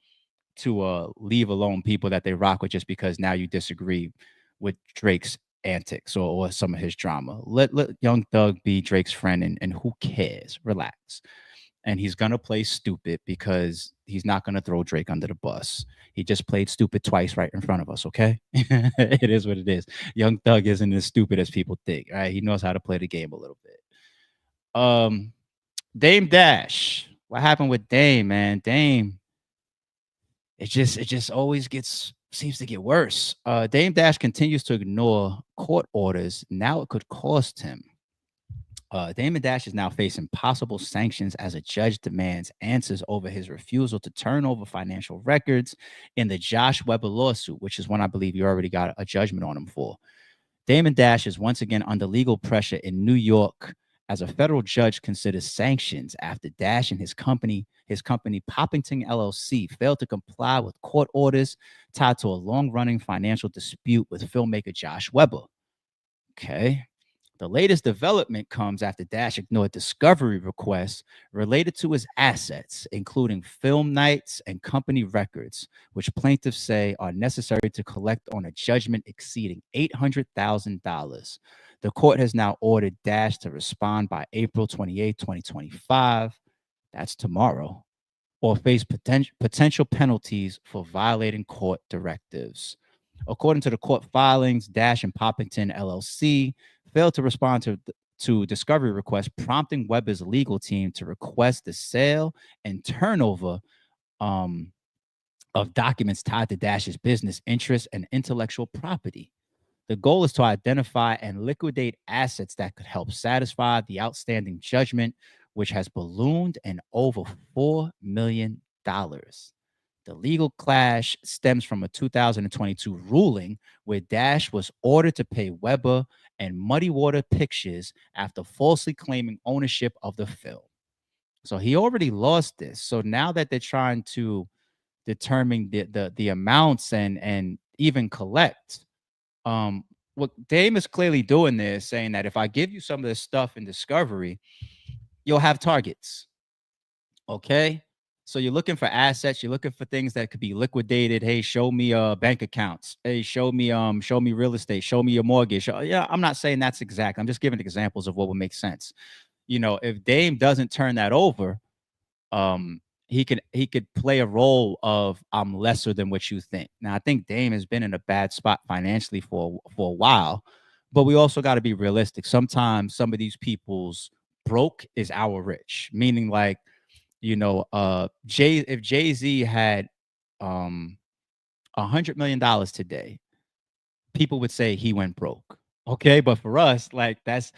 to leave alone people that they rock with just because now you disagree with Drake's antics or some of his drama. Let Young Thug be Drake's friend, and who cares? Relax. And he's gonna play stupid because he's not gonna throw Drake under the bus. He just played stupid twice right in front of us, okay? It is what it is. Young Thug isn't as stupid as people think, right? He knows how to play the game a little bit. Dame Dash. What happened with Dame, man? Dame, it just always seems to get worse. Dame Dash continues to ignore court orders. Now it could cost him. Damon Dash is now facing possible sanctions as a judge demands answers over his refusal to turn over financial records in the Josh Weber lawsuit, which is one I believe you already got a judgment on him for. Damon Dash is once again under legal pressure in New York as a federal judge considers sanctions after Dash and his company Poppington LLC failed to comply with court orders tied to a long-running financial dispute with filmmaker Josh Weber. Okay. The latest development comes after Dash ignored discovery requests related to his assets, including film nights and company records, which plaintiffs say are necessary to collect on a judgment exceeding $800,000. The court has now ordered Dash to respond by April 28, 2025. That's tomorrow. Or face potential penalties for violating court directives. According to the court filings, Dash and Poppington LLC failed to respond to discovery requests, prompting Weber's legal team to request the sale and turnover of documents tied to Dash's business interests and intellectual property. The goal is to identify and liquidate assets that could help satisfy the outstanding judgment, which has ballooned in over $4 million. The legal clash stems from a 2022 ruling where Dash was ordered to pay Weber and Muddy Water Pictures after falsely claiming ownership of the film. So he already lost this. So now that they're trying to determine the amounts and even collect, what Dame is clearly doing there is saying that if I give you some of this stuff in discovery, you'll have targets. Okay. So you're looking for assets. You're looking for things that could be liquidated. Hey, show me bank accounts. Hey, show me real estate. Show me your mortgage. Yeah, I'm not saying that's exact. I'm just giving examples of what would make sense. You know, if Dame doesn't turn that over, he could play a role of I'm lesser than what you think. Now, I think Dame has been in a bad spot financially for a while, but we also got to be realistic. Sometimes some of these people's broke is our rich, meaning like, you know, if Jay-Z had $100 million today, people would say he went broke. Okay, but for us, like that's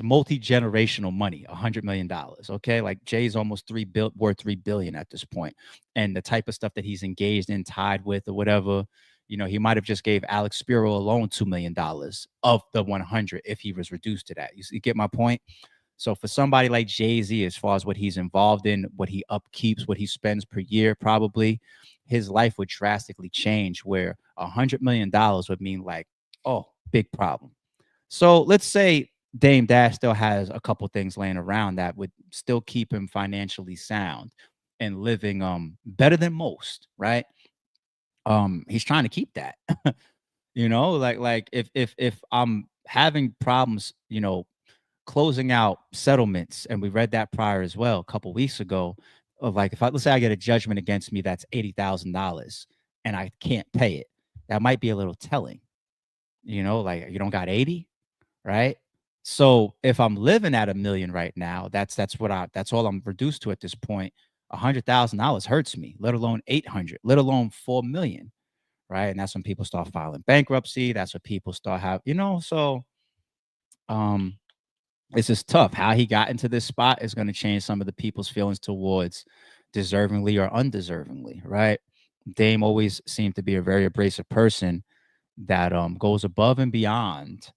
multi-generational money, $100 million. Okay, like Jay's almost worth $3 billion at this point, and the type of stuff that he's engaged in, tied with, or whatever. He might have just gave Alex Spiro alone $2 million of the 100 if he was reduced to that. You get my point? So for somebody like Jay-Z, as far as what he's involved in, what he upkeeps, what he spends per year, probably his life would drastically change, where $100 million would mean like, oh, big problem. So let's say Dame Dash still has a couple things laying around that would still keep him financially sound and living better than most, right? He's trying to keep that. Like if I'm having problems, closing out settlements, and we read that prior as well a couple weeks ago, of like, let's say I get a judgment against me that's $80,000 and I can't pay it, that might be a little telling. Like, you don't got 80, right? So if I'm living at $1 million right now, that's all I'm reduced to at this point. $100,000 hurts me, let alone 800, let alone 4 million, right? And that's when people start filing bankruptcy. That's when people start so it's just tough. How he got into this spot is going to change some of the people's feelings towards deservingly or undeservingly, right? Dame always seemed to be a very abrasive person that goes above and beyond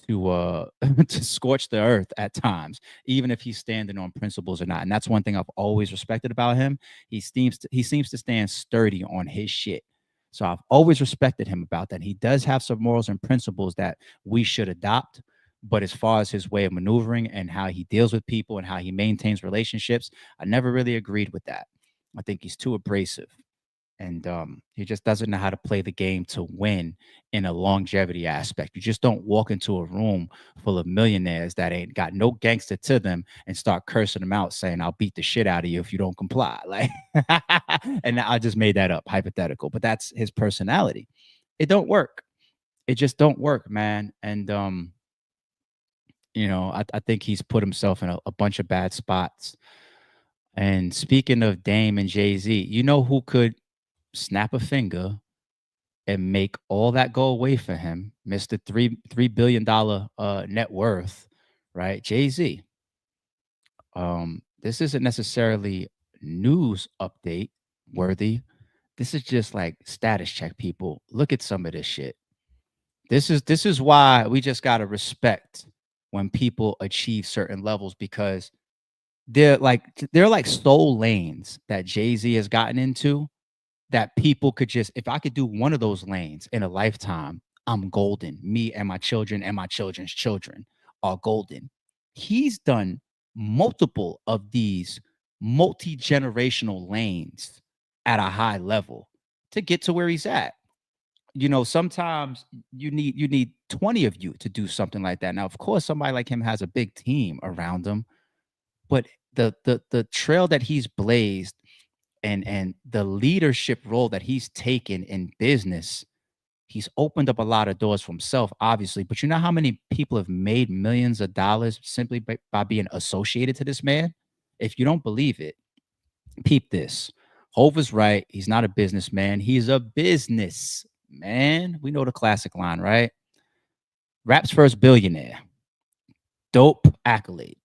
to to scorch the earth at times, even if he's standing on principles or not. And that's one thing I've always respected about him. He seems to stand sturdy on his shit. So I've always respected him about that. He does have some morals and principles that we should adopt. But as far as his way of maneuvering and how he deals with people and how he maintains relationships, I never really agreed with that. I think he's too abrasive. And he just doesn't know how to play the game to win in a longevity aspect. You just don't walk into a room full of millionaires that ain't got no gangster to them and start cursing them out, saying, I'll beat the shit out of you if you don't comply. Like, and I just made that up, hypothetical, but that's his personality. It don't work. It just don't work, man. And, I think he's put himself in a bunch of bad spots. And speaking of Dame and Jay-Z, you know who could snap a finger and make all that go away for him? Mr. $3 billion net worth, right? Jay-Z. This isn't necessarily news update worthy. This is just like status check, people. Look at some of this shit. This is why we just gotta respect when people achieve certain levels, because they're like soul lanes that Jay-Z has gotten into, that people could just, if I could do one of those lanes in a lifetime, I'm golden. Me and my children and my children's children are golden. He's done multiple of these multi-generational lanes at a high level to get to where he's at. Sometimes you need 20 of you to do something like that. Now, of course, somebody like him has a big team around him, but the trail that he's blazed and the leadership role that he's taken in business, he's opened up a lot of doors for himself, obviously. But you know how many people have made millions of dollars simply by being associated to this man? If you don't believe it, peep this. Hov is right. He's not a businessman. He's a business man. We know the classic line, right? Rap's first billionaire. Dope accolade.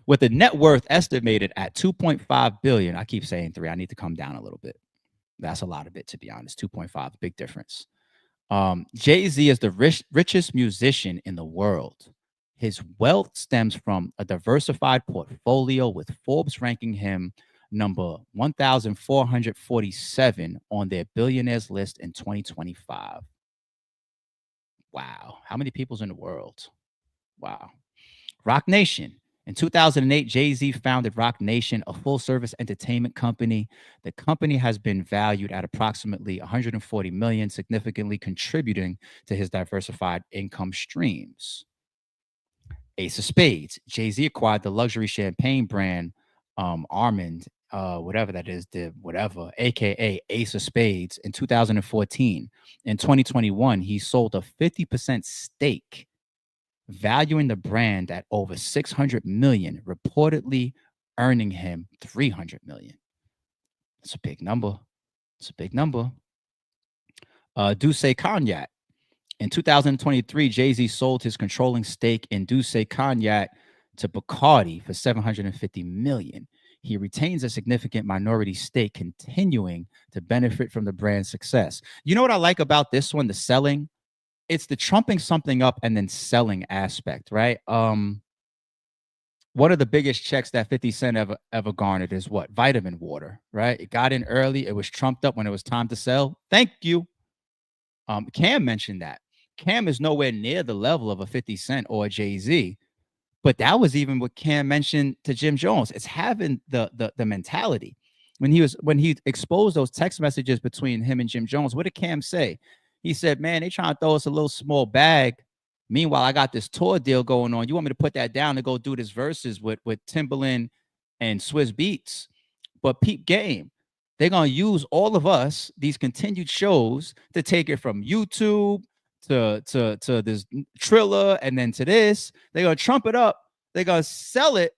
With a net worth estimated at $2.5 billion. I keep saying 3. I need to come down a little bit. That's a lot of it, to be honest. 2.5, big difference. Jay-Z is the richest musician in the world. His wealth stems from a diversified portfolio, with Forbes ranking him number 1,447 on their billionaires list in 2025. Wow. How many people's in the world? Wow. Rock Nation. In 2008, Jay-Z founded Rock Nation, a full-service entertainment company. The company has been valued at approximately $140 million, significantly contributing to his diversified income streams. Ace of Spades. Jay-Z acquired the luxury champagne brand Armand, whatever that is, aka Ace of Spades, in 2014. In 2021, he sold a 50% stake, valuing the brand at over $600 million, reportedly earning him $300 million. It's a big number. It's a big number. Douce Cognac. In 2023, Jay-Z sold his controlling stake in Douce Cognac to Bacardi for $750 million. He retains a significant minority stake, continuing to benefit from the brand's success. You know what I like about this one, the selling? It's the trumping something up and then selling aspect, right? One of the biggest checks that 50 Cent ever garnered is what? Vitamin water, right? It got in early. It was trumped up when it was time to sell. Thank you. Cam mentioned that. Cam is nowhere near the level of a 50 Cent or a Jay-Z. But that was even what Cam mentioned to Jim Jones. It's having the mentality. When he exposed those text messages between him and Jim Jones, what did Cam say? He said, man, they trying to throw us a little small bag. Meanwhile, I got this tour deal going on. You want me to put that down to go do this verses with Timbaland and Swizz Beats? But peep game. They're going to use all of us, these continued shows, to take it from YouTube to this Triller and then to this. They're going to trump it up. They're going to sell it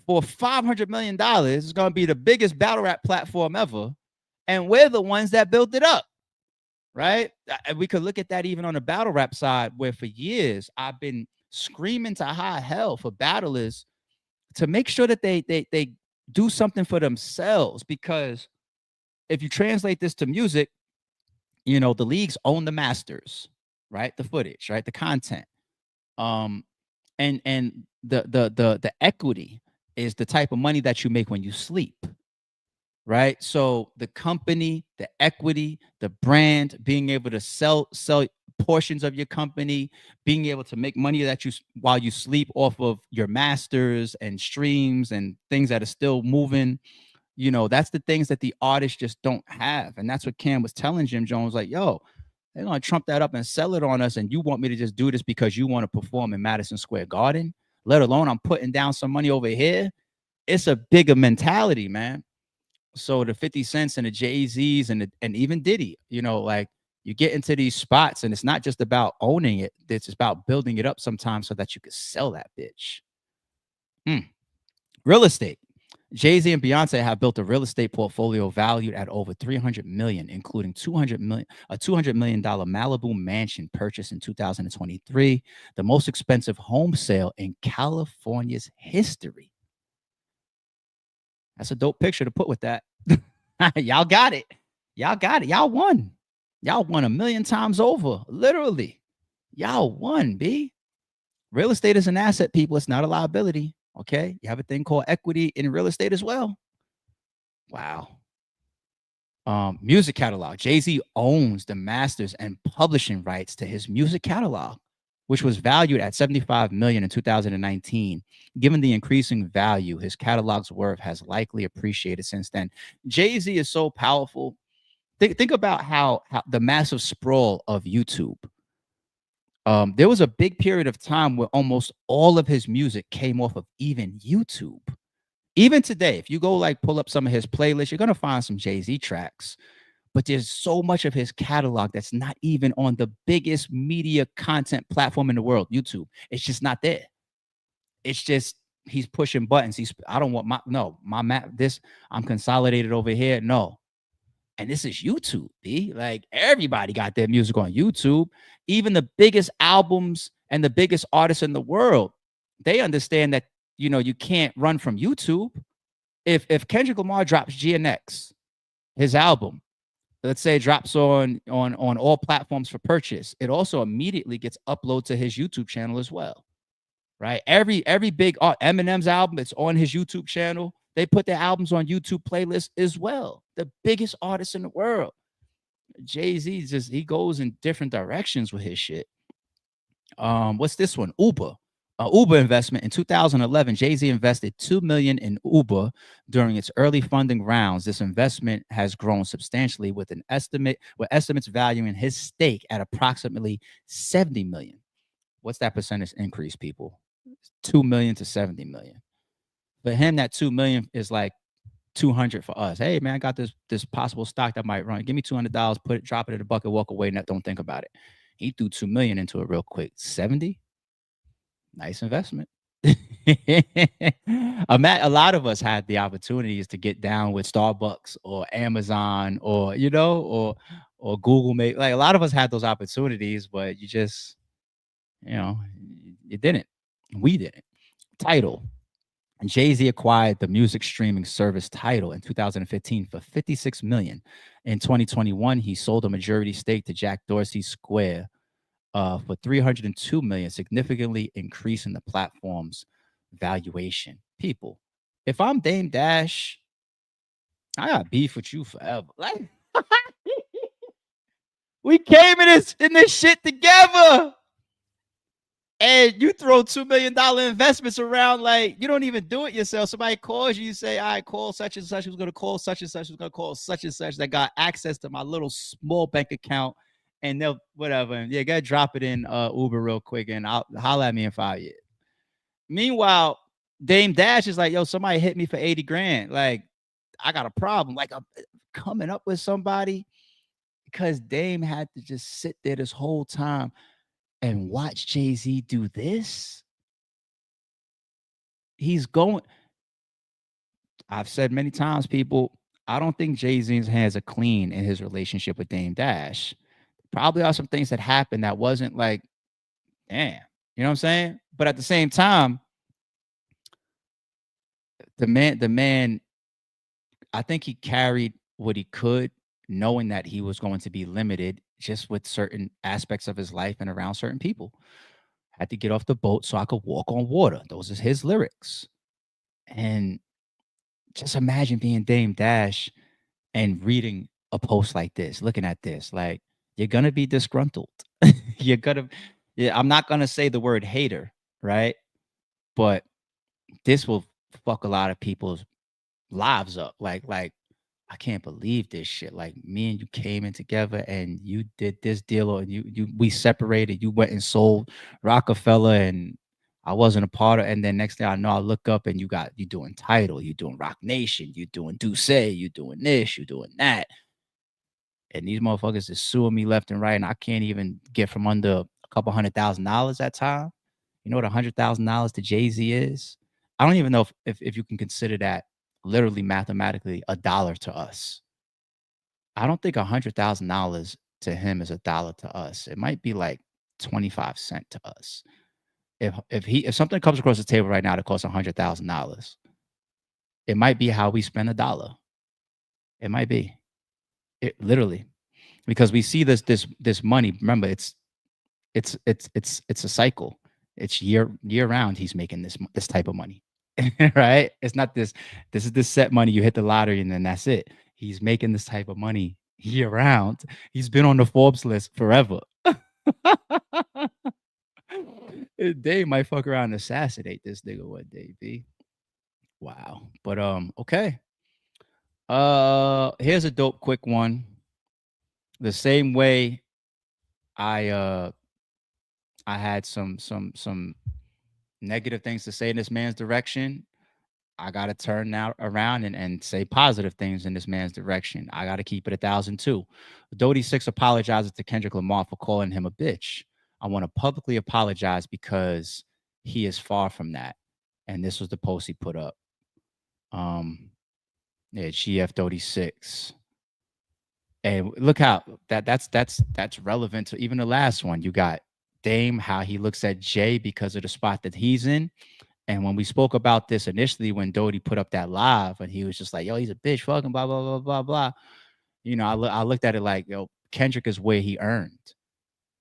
for $500 million. It's going to be the biggest battle rap platform ever. And we're the ones that built it up, right? And we could look at that even on the battle rap side, where for years I've been screaming to high hell for battlers to make sure that they do something for themselves. Because if you translate this to music, you know, the leagues own the masters, right? The footage, right? The content. And the equity is the type of money that you make when you sleep, right? So the company, the equity, the brand, being able to sell portions of your company, being able to make money that while you sleep off of your masters and streams and things that are still moving. You know, that's the things that the artists just don't have. And that's what Cam was telling Jim Jones, like, yo, they're going to trump that up and sell it on us. And you want me to just do this because you want to perform in Madison Square Garden, let alone I'm putting down some money over here. It's a bigger mentality, man. So the 50 Cents and the Jay-Z's and even Diddy, you know, like you get into these spots and it's not just about owning it. It's about building it up sometimes so that you could sell that bitch. Real estate. Jay-Z and Beyonce have built a real estate portfolio valued at over $300 million, including a $200 million Malibu mansion purchased in 2023, the most expensive home sale in California's history. That's a dope picture to put with that. Y'all got it. Y'all got it. Y'all won. Y'all won 1,000,000 times over. Literally. Y'all won, B. Real estate is an asset, people. It's not a liability. Okay, you have a thing called equity in real estate as well. Wow. Music catalog. Jay-Z owns the masters and publishing rights to his music catalog, which was valued at $75 million in 2019. Given the increasing value, his catalog's worth has likely appreciated since then. Jay-Z is so powerful. Think about how the massive sprawl of YouTube. There was a big period of time where almost all of his music came off of even YouTube. Even today, if you go like pull up some of his playlists, you're going to find some Jay-Z tracks. But there's so much of his catalog that's not even on the biggest media content platform in the world, YouTube. It's just not there. It's just he's pushing buttons. I don't want my map. I'm consolidated over here. No. And this is YouTube, B. Like everybody got their music on YouTube. Even the biggest albums and the biggest artists in the world, they understand that, you know, you can't run from YouTube. If Kendrick Lamar drops GNX, his album, let's say it drops on all platforms for purchase, it also immediately gets uploaded to his YouTube channel as well, right? Every big Eminem's album, it's on his YouTube channel. They put their albums on YouTube playlists as well. The biggest artists in the world. Jay-Z he goes in different directions with his shit. What's this one? Uber. Uber investment. In 2011, Jay-Z invested $2 million in Uber during its early funding rounds. This investment has grown substantially with estimates valuing his stake at approximately $70 million. What's that percentage increase, people? 2 million to 70 million. For him, that 2 million is like 200 for us. Hey man, I got this possible stock that might run. Give me $200, drop it in the bucket, walk away, and don't think about it. He threw 2 million into it real quick. 70? Nice investment. A lot of us had the opportunities to get down with Starbucks or Amazon or or Google made, like a lot of us had those opportunities, but you just, you didn't. We didn't. Tidal. Jay-Z acquired the music streaming service Tidal in 2015 for $56 million. In 2021, he sold a majority stake to Jack Dorsey Square for $302 million, significantly increasing the platform's valuation. People, if I'm Dame Dash, I got beef with you forever. Like, we came in this shit together. And you throw $2 million investments around, like you don't even do it yourself. Somebody calls you, you say, "I call such and such who's going to call such and such who's going to call such and such that got access to my little small bank account," and they'll whatever. And gotta drop it in Uber real quick, and I'll holler at me in 5 years. Meanwhile, Dame Dash is like, "Yo, somebody hit me for 80 grand. Like, I got a problem. Like, I'm coming up with somebody," because Dame had to just sit there this whole time and watch Jay-Z do this. He's going. I've said many times, people, I don't think Jay-Z's hands are clean in his relationship with Dame Dash. Probably are some things that happened that wasn't like, damn, you know what I'm saying? But at the same time, the man, I think he carried what he could, knowing that he was going to be limited just with certain aspects of his life and around certain people. Had to get off the boat so I could walk on water. Those are his lyrics. And just imagine being Dame Dash and reading a post like this, looking at this, like you're going to be disgruntled. I'm not going to say the word hater, right? But this will fuck a lot of people's lives up. Like, I can't believe this shit. Like, me and you came in together and you did this deal, or we separated. You went and sold Rockefeller and I wasn't a part of. And then next thing I know, I look up and you doing Tidal, you doing Rock Nation, you doing Duce, you doing this, you doing that. And these motherfuckers is suing me left and right, and I can't even get from under a couple $100,000 that time. You know what $100,000 to Jay-Z is? I don't even know if you can consider that literally mathematically a dollar to us. I don't think $100,000 to him is a dollar to us. It might be like 25 cents to us. If something comes across the table right now that costs $100,000, it might be how we spend a dollar. It might be. It literally, because we see this money. Remember, it's a cycle. It's year round. He's making this type of money. Right? It's not this is the set money. You hit the lottery and then that's it. He's making this type of money year round. He's been on the Forbes list forever. They might fuck around and assassinate this nigga one day, B. Wow. But okay. Here's a dope quick one. The same way I had some negative things to say in this man's direction, I gotta turn now around and say positive things in this man's direction. I gotta keep it 1,000 too. Dodie 6 apologizes to Kendrick Lamar for calling him a bitch. I want to publicly apologize because he is far from that. And this was the post he put up. GF Dodie 6. And look how that's relevant to even the last one. You got Dame, how he looks at Jay because of the spot that he's in. And when we spoke about this initially, when Dodie put up that live and he was just like, yo, he's a bitch, fucking blah, blah, blah, blah, blah. You know, I looked at it like, yo, Kendrick is where he earned.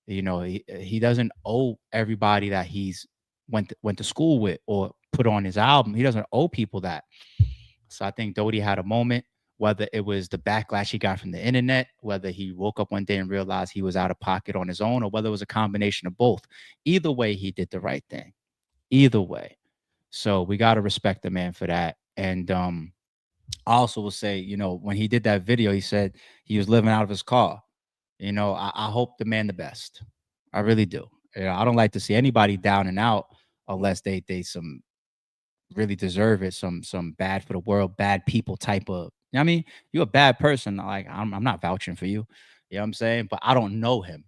You know, he doesn't owe everybody that he's went to school with or put on his album. He doesn't owe people that. So I think Dodie had a moment, whether it was the backlash he got from the internet, whether he woke up one day and realized he was out of pocket on his own, or whether it was a combination of both. Either way, he did the right thing. Either way. So we got to respect the man for that. And I also will say, you know, when he did that video, he said he was living out of his car. You know, I hope the man the best. I really do. You know, I don't like to see anybody down and out unless they some really deserve it. Some bad for the world, bad people type of. You know what I mean? You're a bad person. Like I'm not vouching for you. You know what I'm saying? But I don't know him.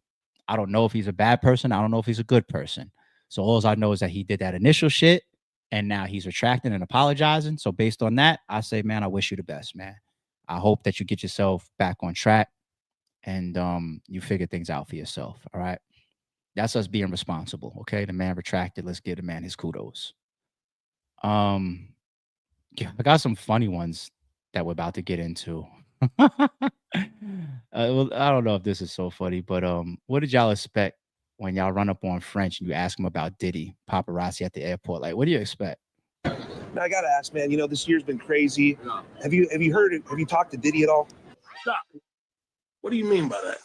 I don't know if he's a bad person. I don't know if he's a good person. So all I know is that he did that initial shit and now he's retracting and apologizing. So based on that, I say, man, I wish you the best, man. I hope that you get yourself back on track and you figure things out for yourself. All right. That's us being responsible. Okay. The man retracted. Let's give the man his kudos. Yeah, I got some funny ones that we're about to get into. Well, I don't know if this is so funny, but what did y'all expect when y'all run up on French and you ask him about Diddy, paparazzi at the airport? Like, what do you expect? Now, I gotta ask, man. This year's been crazy. Have you heard it? Have you talked to Diddy at all? Stop. What do you mean by that?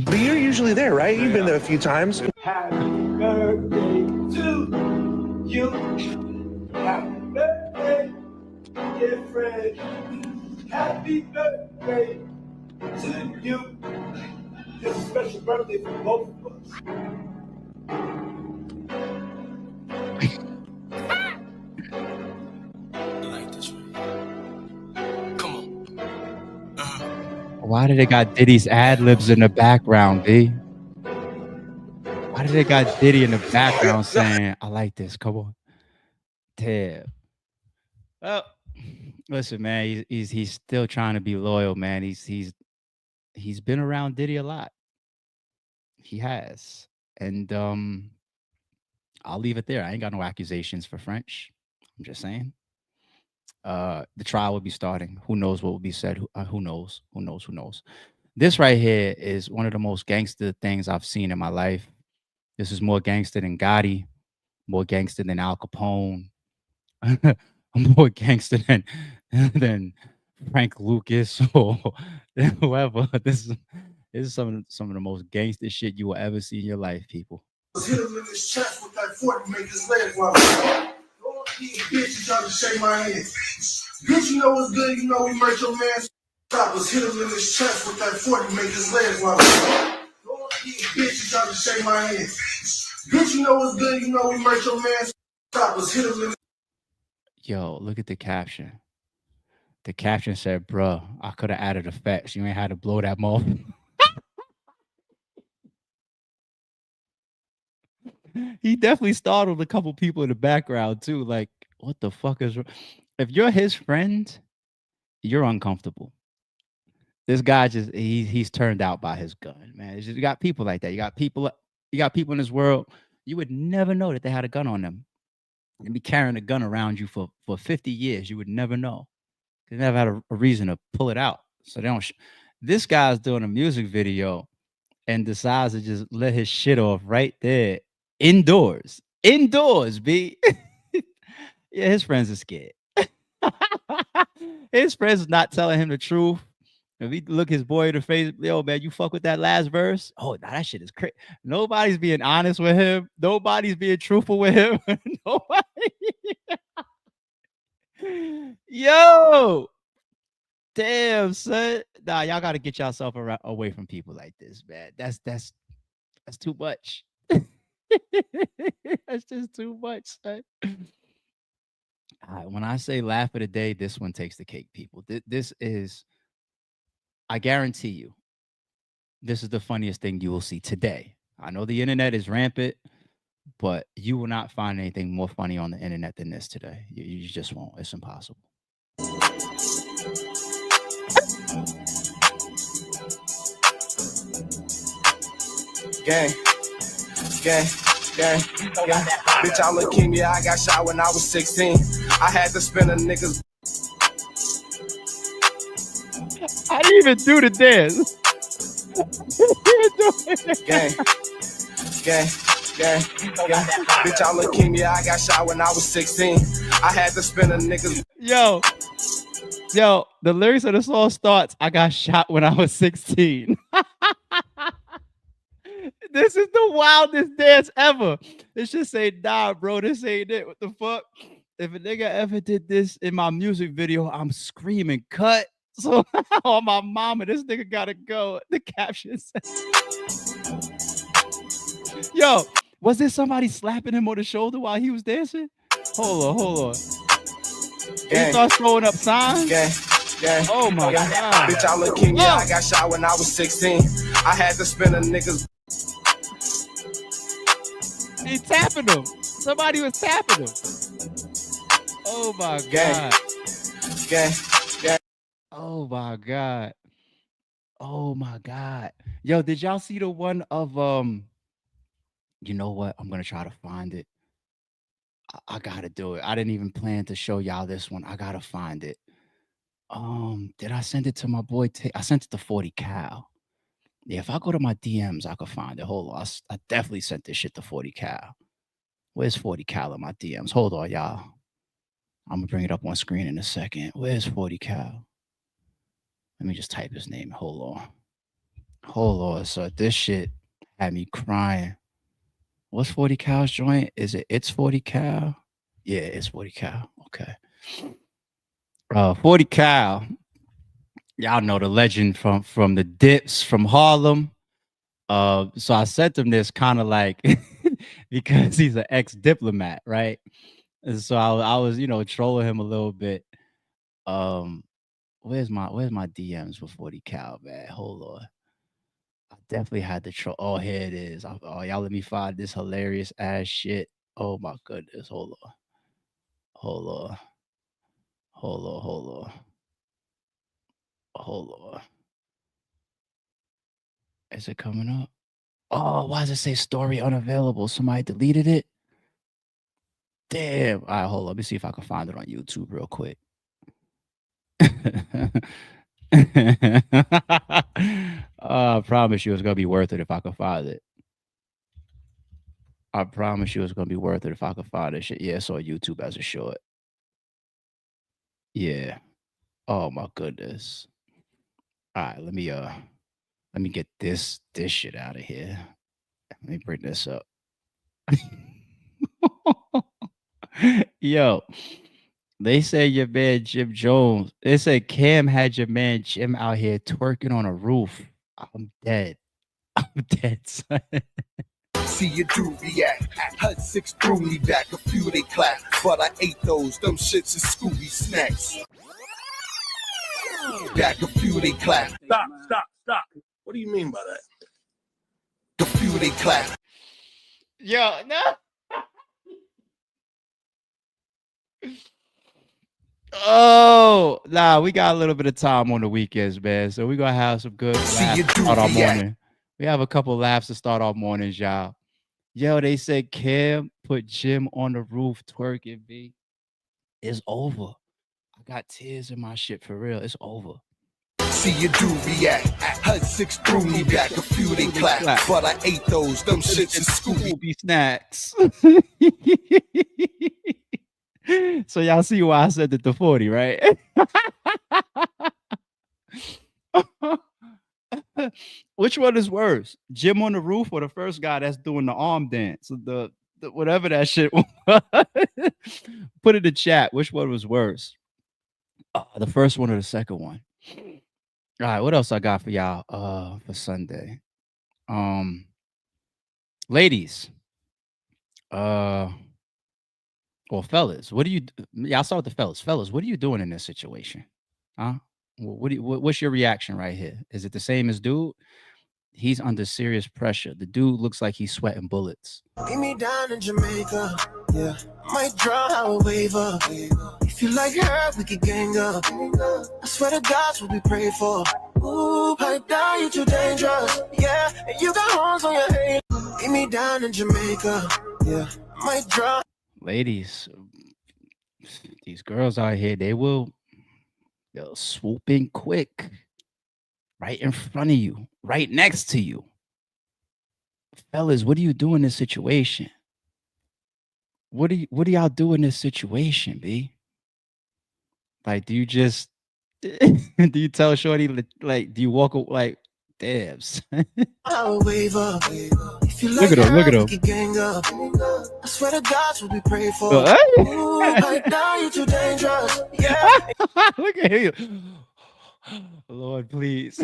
But you're usually there, right? You've been there a few times. Happy birthday to you. Happy birthday, dear friend. Happy birthday to you. It's a special birthday for both of us. Why did they got Diddy's ad libs in the background, B? Why did they got Diddy in the background saying, I like this? Come on. Damn. Well, listen, man, he's still trying to be loyal, man. He's been around Diddy a lot. He has. And I'll leave it there. I ain't got no accusations for French. I'm just saying. The trial will be starting. Who knows what will be said? Who knows? Who knows? Who knows? This right here is one of the most gangster things I've seen in my life. This is more gangster than Gotti, more gangster than Al Capone, more gangster than Frank Lucas or whoever. This is some of the most gangster shit you will ever see in your life, people. Hit him in his chest with that 40, make his leg wobble. All these bitches trying to shake my hand. Bitch, you know what's good, you know we murked your man. Stop us, hit him in his chest with that 40, make his leg wobble. All these bitches trying to shake my hand. Bitch, you know what's good, you know we murked your man. Stop us, hit him in. Yo, look at the caption. The caption said, bruh, I could have added effects. You ain't had to blow that mouth. He definitely startled a couple people in the background too. Like, what the fuck is wrong? If you're his friend, you're uncomfortable. This guy just he's turned out by his gun, man. It's just, you got people like that. You got people in this world, you would never know that they had a gun on them. They'd be carrying a gun around you for 50 years. You would never know. They never had a reason to pull it out. So they don't. This guy's doing a music video and decides to just let his shit off right there. Indoors, B. Yeah, his friends are scared. His friends is not telling him the truth. If he look his boy in the face, yo, man, you fuck with that last verse. Oh, nah, that shit is crazy. Nobody's being honest with him. Nobody's being truthful with him. Nobody. Yo, damn, son. Nah, y'all got to get yourself away from people like this, man. That's too much. That's just too much, son. When I say laugh of the day, this one takes the cake, people. This is, I guarantee you, this is the funniest thing you will see today. I know the internet is rampant, but you will not find anything more funny on the internet than this today. You just won't. It's impossible. Gang. Bitch, I'm leukemia. I got shot when I was 16. I had to spend a nigga's. I didn't even do the dance. Gang. Bitch, I'm leukemia. I got shot when I was 16. I had to spend a nigga's. Yo, the lyrics of the song starts, I got shot when I was 16. This is the wildest dance ever. It should say, nah, bro, this ain't it. What the fuck? If a nigga ever did this in my music video, I'm screaming, cut. So on my mama, this nigga gotta go. The caption says, yo, was there somebody slapping him on the shoulder while he was dancing? Hold on. He starts throwing up signs. Oh my God. Bitch, I'm leukemia. I got shot when I was 16. I had to spend a nigga's. He's tapping him. Somebody was tapping him. Oh my God. Gang. Oh my God. Oh my God. Yo, did y'all see the one of you know what? I'm gonna try to find it. I gotta do it. I didn't even plan to show y'all this one. I gotta find it. Did I send it to my boy? I sent it to 40 Cal. Yeah, if I go to my DMs, I could find it. Hold on. I definitely sent this shit to 40 Cal. Where's 40 Cal in my DMs? Hold on, y'all. I'm gonna bring it up on screen in a second. Where's 40 Cal? Let me just type his name. Hold on. Hold on. So this shit had me crying. What's 40 Cal's joint? Is it It's 40 Cal? Yeah, it's 40 Cal. Okay. 40 Cal. Y'all know the legend from the Dips from Harlem. So I sent him this kind of like because he's an ex-diplomat, right? And so I was, trolling him a little bit. Where's my DMs for 40 Cal, man? Hold on. I definitely had to troll. Oh, here it is. Oh, y'all let me find this hilarious ass shit. Oh my goodness. Hold on. Hold on. Hold on. Hold on. Hold on. Is it coming up? Oh, why does it say story unavailable? Somebody deleted it? Damn. All right, hold on. Let me see if I can find it on YouTube real quick. I promise you it's gonna be worth it if I can find it. I promise you it's gonna be worth it if I can find this shit. Yeah, it's on YouTube as a short. Yeah. Oh my goodness. All right, let me get this shit out of here. Let me bring this up. Yo, they say your man Jim Jones. They say Cam had your man Jim out here twerking on a roof. I'm dead. I'm dead, son. See you do react. Hut 6 threw me back, a few they clap, but I ate those. Them shits is Scooby snacks. Back a few they clap. Stop. What do you mean by that? A few they clap. Yo, no. Oh, nah, we got a little bit of time on the weekends, man. So we're gonna have some good laughs to start our morning. We have a couple laughs to start our mornings, y'all. Yo, they said Cam put Jim on the roof twerking, B. It's over. I got tears in my shit for real. It's over. See you do react. Hut 6 threw me back, a few they clap, but I ate those. Them shits is Scooby snacks. So y'all see why I said it to 40, right? Which one is worse? Jim on the roof or the first guy that's doing the arm dance? The whatever that shit was. Put it in the chat. Which one was worse? The first one or the second one? All right, what else I got for y'all for Sunday? Ladies. Well, fellas, what do you? Yeah, I'll start with the fellas. Fellas, what are you doing in this situation? Huh? What's your reaction right here? Is it the same as dude? He's under serious pressure. The dude looks like he's sweating bullets. Meet me down in Jamaica. Yeah, might draw a waiver. If you like her, we could gang up. I swear to God, what we pray for. Ooh, pipe down, you too dangerous. Yeah, and you got horns on your head. Meet me down in Jamaica. Yeah, might draw. Ladies, these girls out here, they'll swoop in quick, right in front of you, right next to you. Fellas, what do you do in this situation? What do y'all do in this situation, B? Like, do you just do you tell Shorty, like, do you walk like, damn? Look at him. Gang up. I swear to God, what we pray for. Ooh, pipe down, you too dangerous. Yeah. Look at him. Lord, please.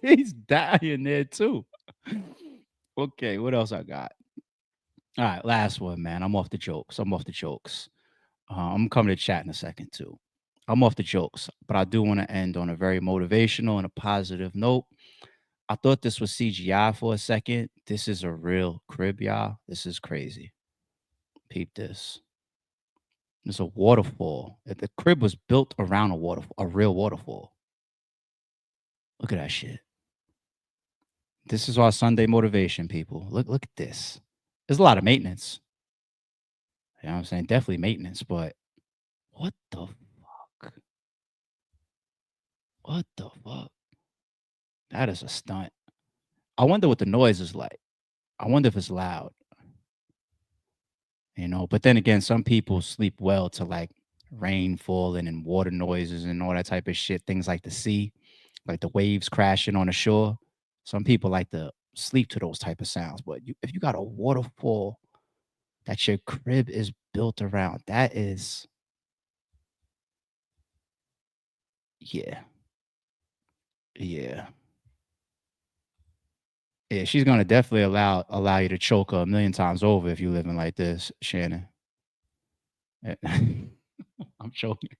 He's dying there too. Okay, what else I got? All right, last one, man. I'm off the jokes. I'm coming to chat in a second too. I'm off the jokes, but I do want to end on a very motivational and a positive note. I thought this was CGI for a second. This is a real crib, y'all. This is crazy. Peep this. There's a waterfall. The crib was built around a real waterfall. Look at that shit. This is our Sunday motivation, people. Look at this. There's a lot of maintenance. You know what I'm saying? Definitely maintenance, but what the fuck? What the fuck? That is a stunt. I wonder what the noise is like. I wonder if it's loud. You know, but then again, some people sleep well to like rain falling and water noises and all that type of shit. Things like the sea, like the waves crashing on the shore. Some people like to sleep to those type of sounds. But if you got a waterfall that your crib is built around, that is, yeah. Yeah. Yeah, she's gonna definitely allow you to choke her a million times over if you living like this, Shannon. I'm joking.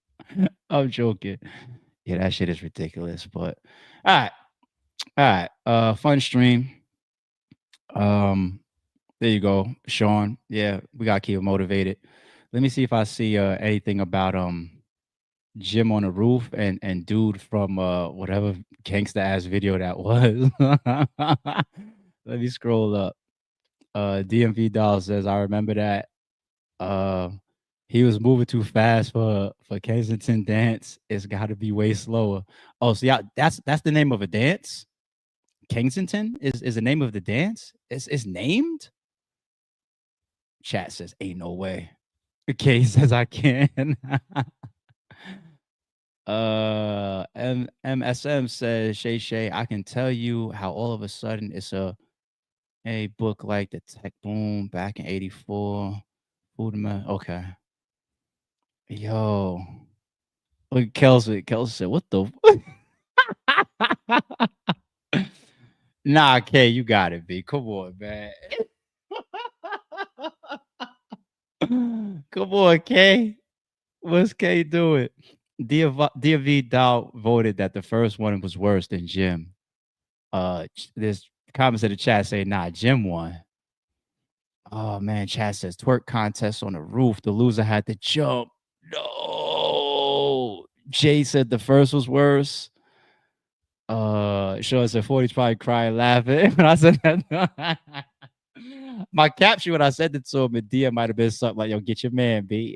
I'm joking. Yeah, that shit is ridiculous. But all right. Fun stream. There you go, Sean. Yeah, we gotta keep it motivated. Let me see if I see anything about Jim on the roof and dude from whatever gangsta ass video that was. Let me scroll up. DMV Doll says, I remember that he was moving too fast for Kensington dance. It's got to be way slower. Oh, so yeah, that's the name of a dance. Kensington is the name of the dance. It's named. Chat says, ain't no way. Okay, says I can. MSM says, Shay, I can tell you how all of a sudden it's a book like the Tech Boom back in '84. Okay. Yo. Look, Kelsey said, what the Nah, K, you got it, B. Come on, man. Come on, K. What's K doing? DV Dow voted that the first one was worse than Jim. There's comments in the chat say, nah, Jim won. Oh man, chat says twerk contest on the roof. The loser had to jump. No. Jay said the first was worse. Sean said 40's probably crying laughing. When I said that, my caption when I said it to him in DM might have been something like, yo, get your man, B.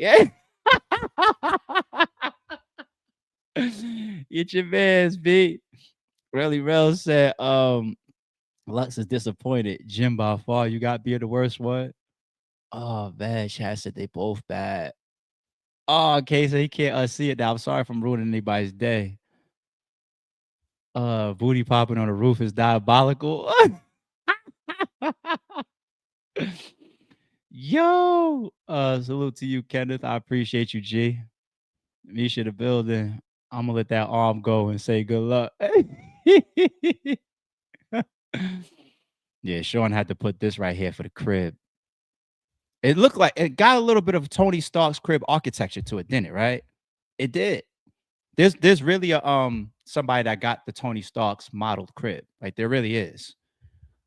Get your man's B. Really Rel said, Lux is disappointed. Jim by far, you got be the worst one. Oh man, Chad said they both bad. Oh, okay, so he can't see it now. I'm sorry if I'm ruining anybody's day. Booty popping on the roof is diabolical. Yo, salute to you, Kenneth. I appreciate you, G. Misha the building. I'm gonna let that arm go and say good luck. Yeah, Sean had to put this right here for the crib. It looked like it got a little bit of Tony Stark's crib architecture to it, didn't it? Right? It did. There's really a somebody that got the Tony Stark's modeled crib. Like there really is.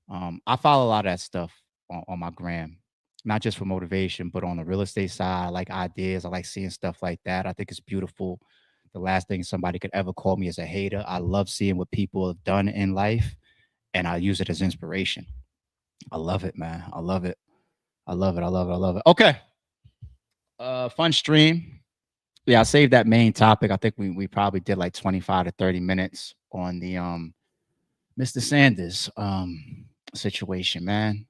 I follow a lot of that stuff on my gram, not just for motivation, but on the real estate side. I like ideas. I like seeing stuff like that. I think it's beautiful. The last thing somebody could ever call me is a hater. I love seeing what people have done in life, and I use it as inspiration. I love it, man. I love it. I love it. I love it. I love it. Okay. Fun stream. Yeah, I saved that main topic. I think we probably did like 25 to 30 minutes on the Mr. Sanders situation, man.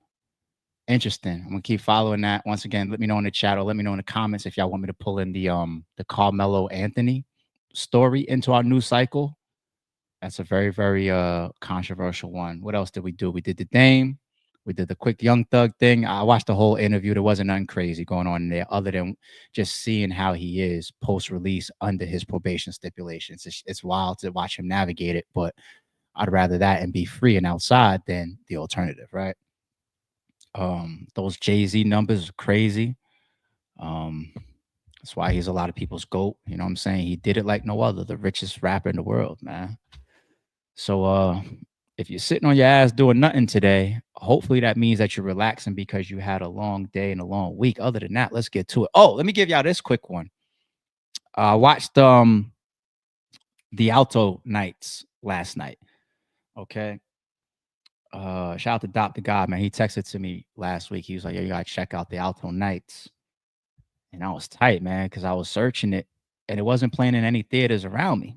Interesting. I'm gonna keep following that. Once again, let me know in the chat or let me know in the comments if y'all want me to pull in the Carmelo Anthony story into our news cycle. That's a very, very controversial one. What else did we do? We did the Dame. We did the quick Young Thug thing. I watched the whole interview. There wasn't nothing crazy going on in there other than just seeing how he is post-release under his probation stipulations. It's wild to watch him navigate it, but I'd rather that and be free and outside than the alternative, right? Those Jay-Z numbers are crazy. That's why he's a lot of people's GOAT. You know what I'm saying? He did it like no other, the richest rapper in the world, man. So if you're sitting on your ass doing nothing today, hopefully that means that you're relaxing because you had a long day and a long week. Other than that, let's get to it. Oh, let me give y'all this quick one. I watched the Alto Nights last night. Okay. Shout out to Dr. God, man. He texted to me last week. He was like, "Yo, you gotta check out the Alto Nights." And I was tight, man, because I was searching it and it wasn't playing in any theaters around me.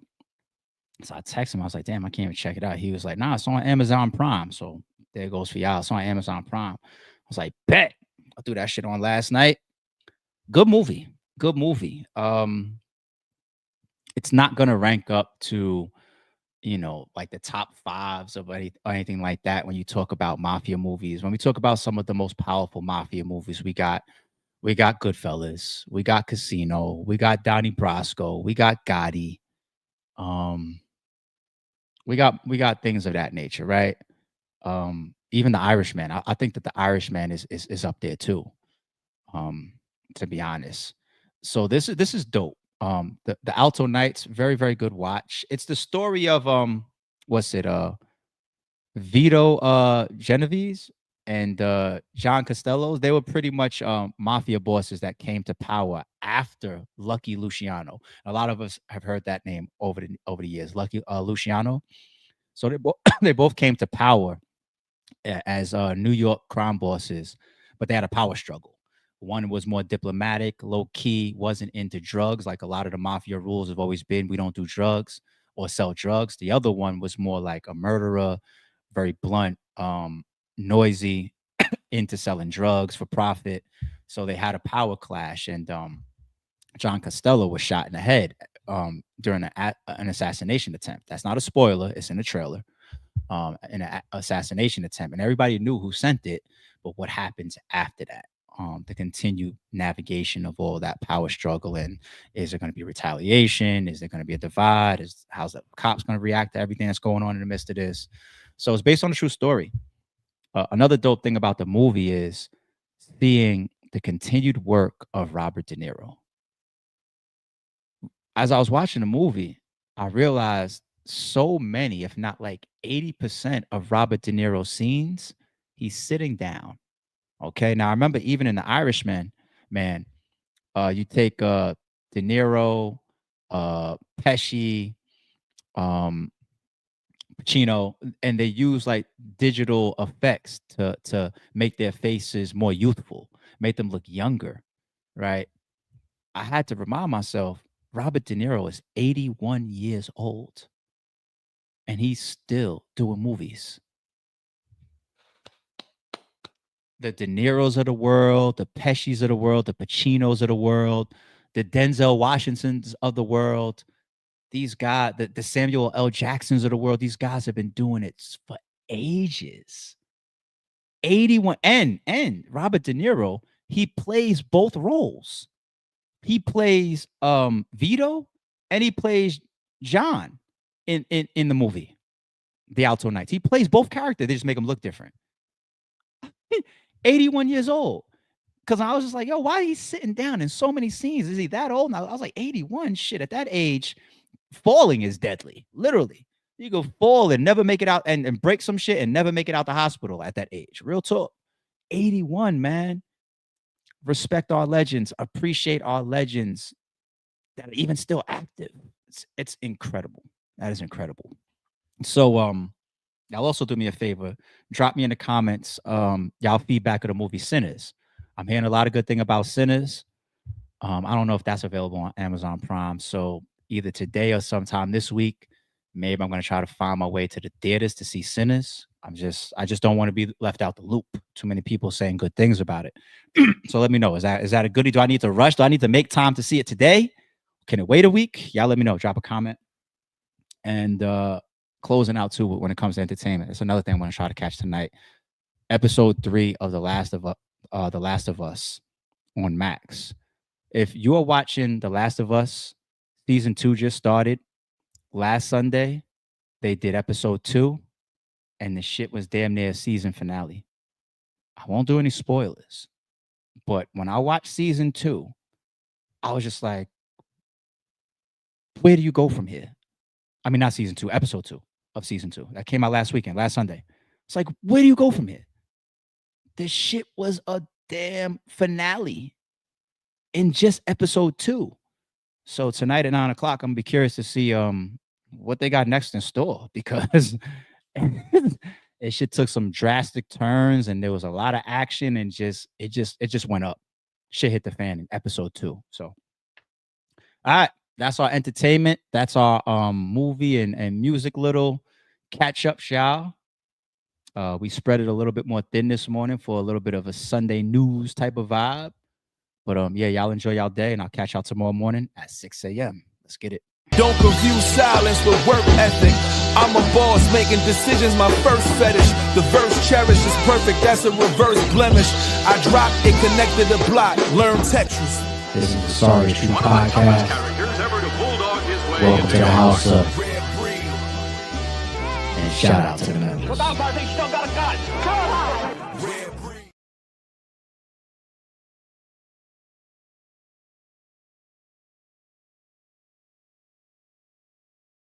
So I texted him. I was like, "Damn, I can't even check it out." He was like, "Nah, it's on Amazon Prime." So there goes for y'all. It's on Amazon Prime. I was like, "Bet." I threw that shit on last night. Good movie. Good movie. It's not gonna rank up to, like the top fives of anything like that when you talk about mafia movies. When we talk about some of the most powerful mafia movies, we got Goodfellas, we got Casino, we got Donnie Brasco, we got Gotti. We got things of that nature, right? Even The Irishman. I think that The Irishman is up there too. To be honest. So this is dope. The Alto Nights, very, very good watch. It's the story of what's it? Vito Genovese and John Costello. They were pretty much mafia bosses that came to power after Lucky Luciano. A lot of us have heard that name over the years, Lucky Luciano. So they both came to power as New York crime bosses, but they had a power struggle. One was more diplomatic, low key, wasn't into drugs like a lot of the mafia rules have always been. We don't do drugs or sell drugs. The other one was more like a murderer, very blunt, noisy, into selling drugs for profit. So they had a power clash, and John Costello was shot in the head during an assassination attempt. That's not a spoiler. It's in the trailer. In an assassination attempt, and everybody knew who sent it. But what happens after that? The continued navigation of all that power struggle, and is there going to be retaliation? Is there going to be a divide? How's the cops going to react to everything that's going on in the midst of this? So it's based on a true story. Another dope thing about the movie is seeing the continued work of Robert De Niro. As I was watching the movie, I realized so many, if not like 80% of Robert De Niro's scenes, he's sitting down. Okay. Now I remember even in The Irishman, man, you take De Niro, Pesci, Pacino, and they use like digital effects to make their faces more youthful, make them look younger, right? I had to remind myself, Robert De Niro is 81 years old, and he's still doing movies. The De Niros of the world, the Pescis of the world, the Pacinos of the world, the Denzel Washingtons of the world, these guys, the Samuel L. Jacksons of the world, these guys have been doing it for ages. 81, and Robert De Niro, he plays both roles. He plays Vito and he plays John in the movie, The Alto Nights. He plays both characters. They just make them look different. 81 years old. Because I was just like, yo, why is he sitting down in so many scenes? Is he that old? And I was like, 81? Shit, at that age, falling is deadly. Literally. You go fall and never make it out and break some shit and never make it out the hospital at that age. Real talk. 81, man. Respect our legends. Appreciate our legends that are even still active. It's incredible. That is incredible. So, y'all also do me a favor. Drop me in the comments y'all feedback of the movie Sinners. I'm hearing a lot of good thing about Sinners. I don't know if that's available on Amazon Prime. So either today or sometime this week, maybe I'm going to try to find my way to the theaters to see Sinners. I just don't want to be left out the loop. Too many people saying good things about it. So let me know. Is that a goodie? Do I need to rush? Do I need to make time to see it today? Can it wait a week? Y'all let me know. Drop a comment. And closing out too when it comes to entertainment. It's another thing I'm going to try to catch tonight. Episode 3 of The Last of Us on Max. If you are watching The Last of Us, season 2 just started. Last Sunday, they did episode 2, and the shit was damn near a season finale. I won't do any spoilers, but when I watched season 2, I was just like, where do you go from here? I mean, not season 2, episode 2 of season 2. That came out last Sunday. It's like, where do you go from here? This shit was a damn finale in just episode 2. So tonight at 9:00, I'm gonna be curious to see what they got next in store, because it shit took some drastic turns, and there was a lot of action, and it just went up. Shit hit the fan in episode 2. So, all right, that's our entertainment. That's our movie and music little catch up, y'all. We spread it a little bit more thin this morning for a little bit of a Sunday news type of vibe. But yeah, y'all enjoy y'all day, and I'll catch y'all tomorrow morning at 6 a.m. Let's get it. Don't confuse silence with work ethic. I'm a boss making decisions, my first fetish. The verse cherished is perfect, that's a reverse blemish. I dropped it, connected the block, learn Tetris. This is the Sorry True Podcast. Welcome to the house of. And shout out to the members. Without, I think still got a gun.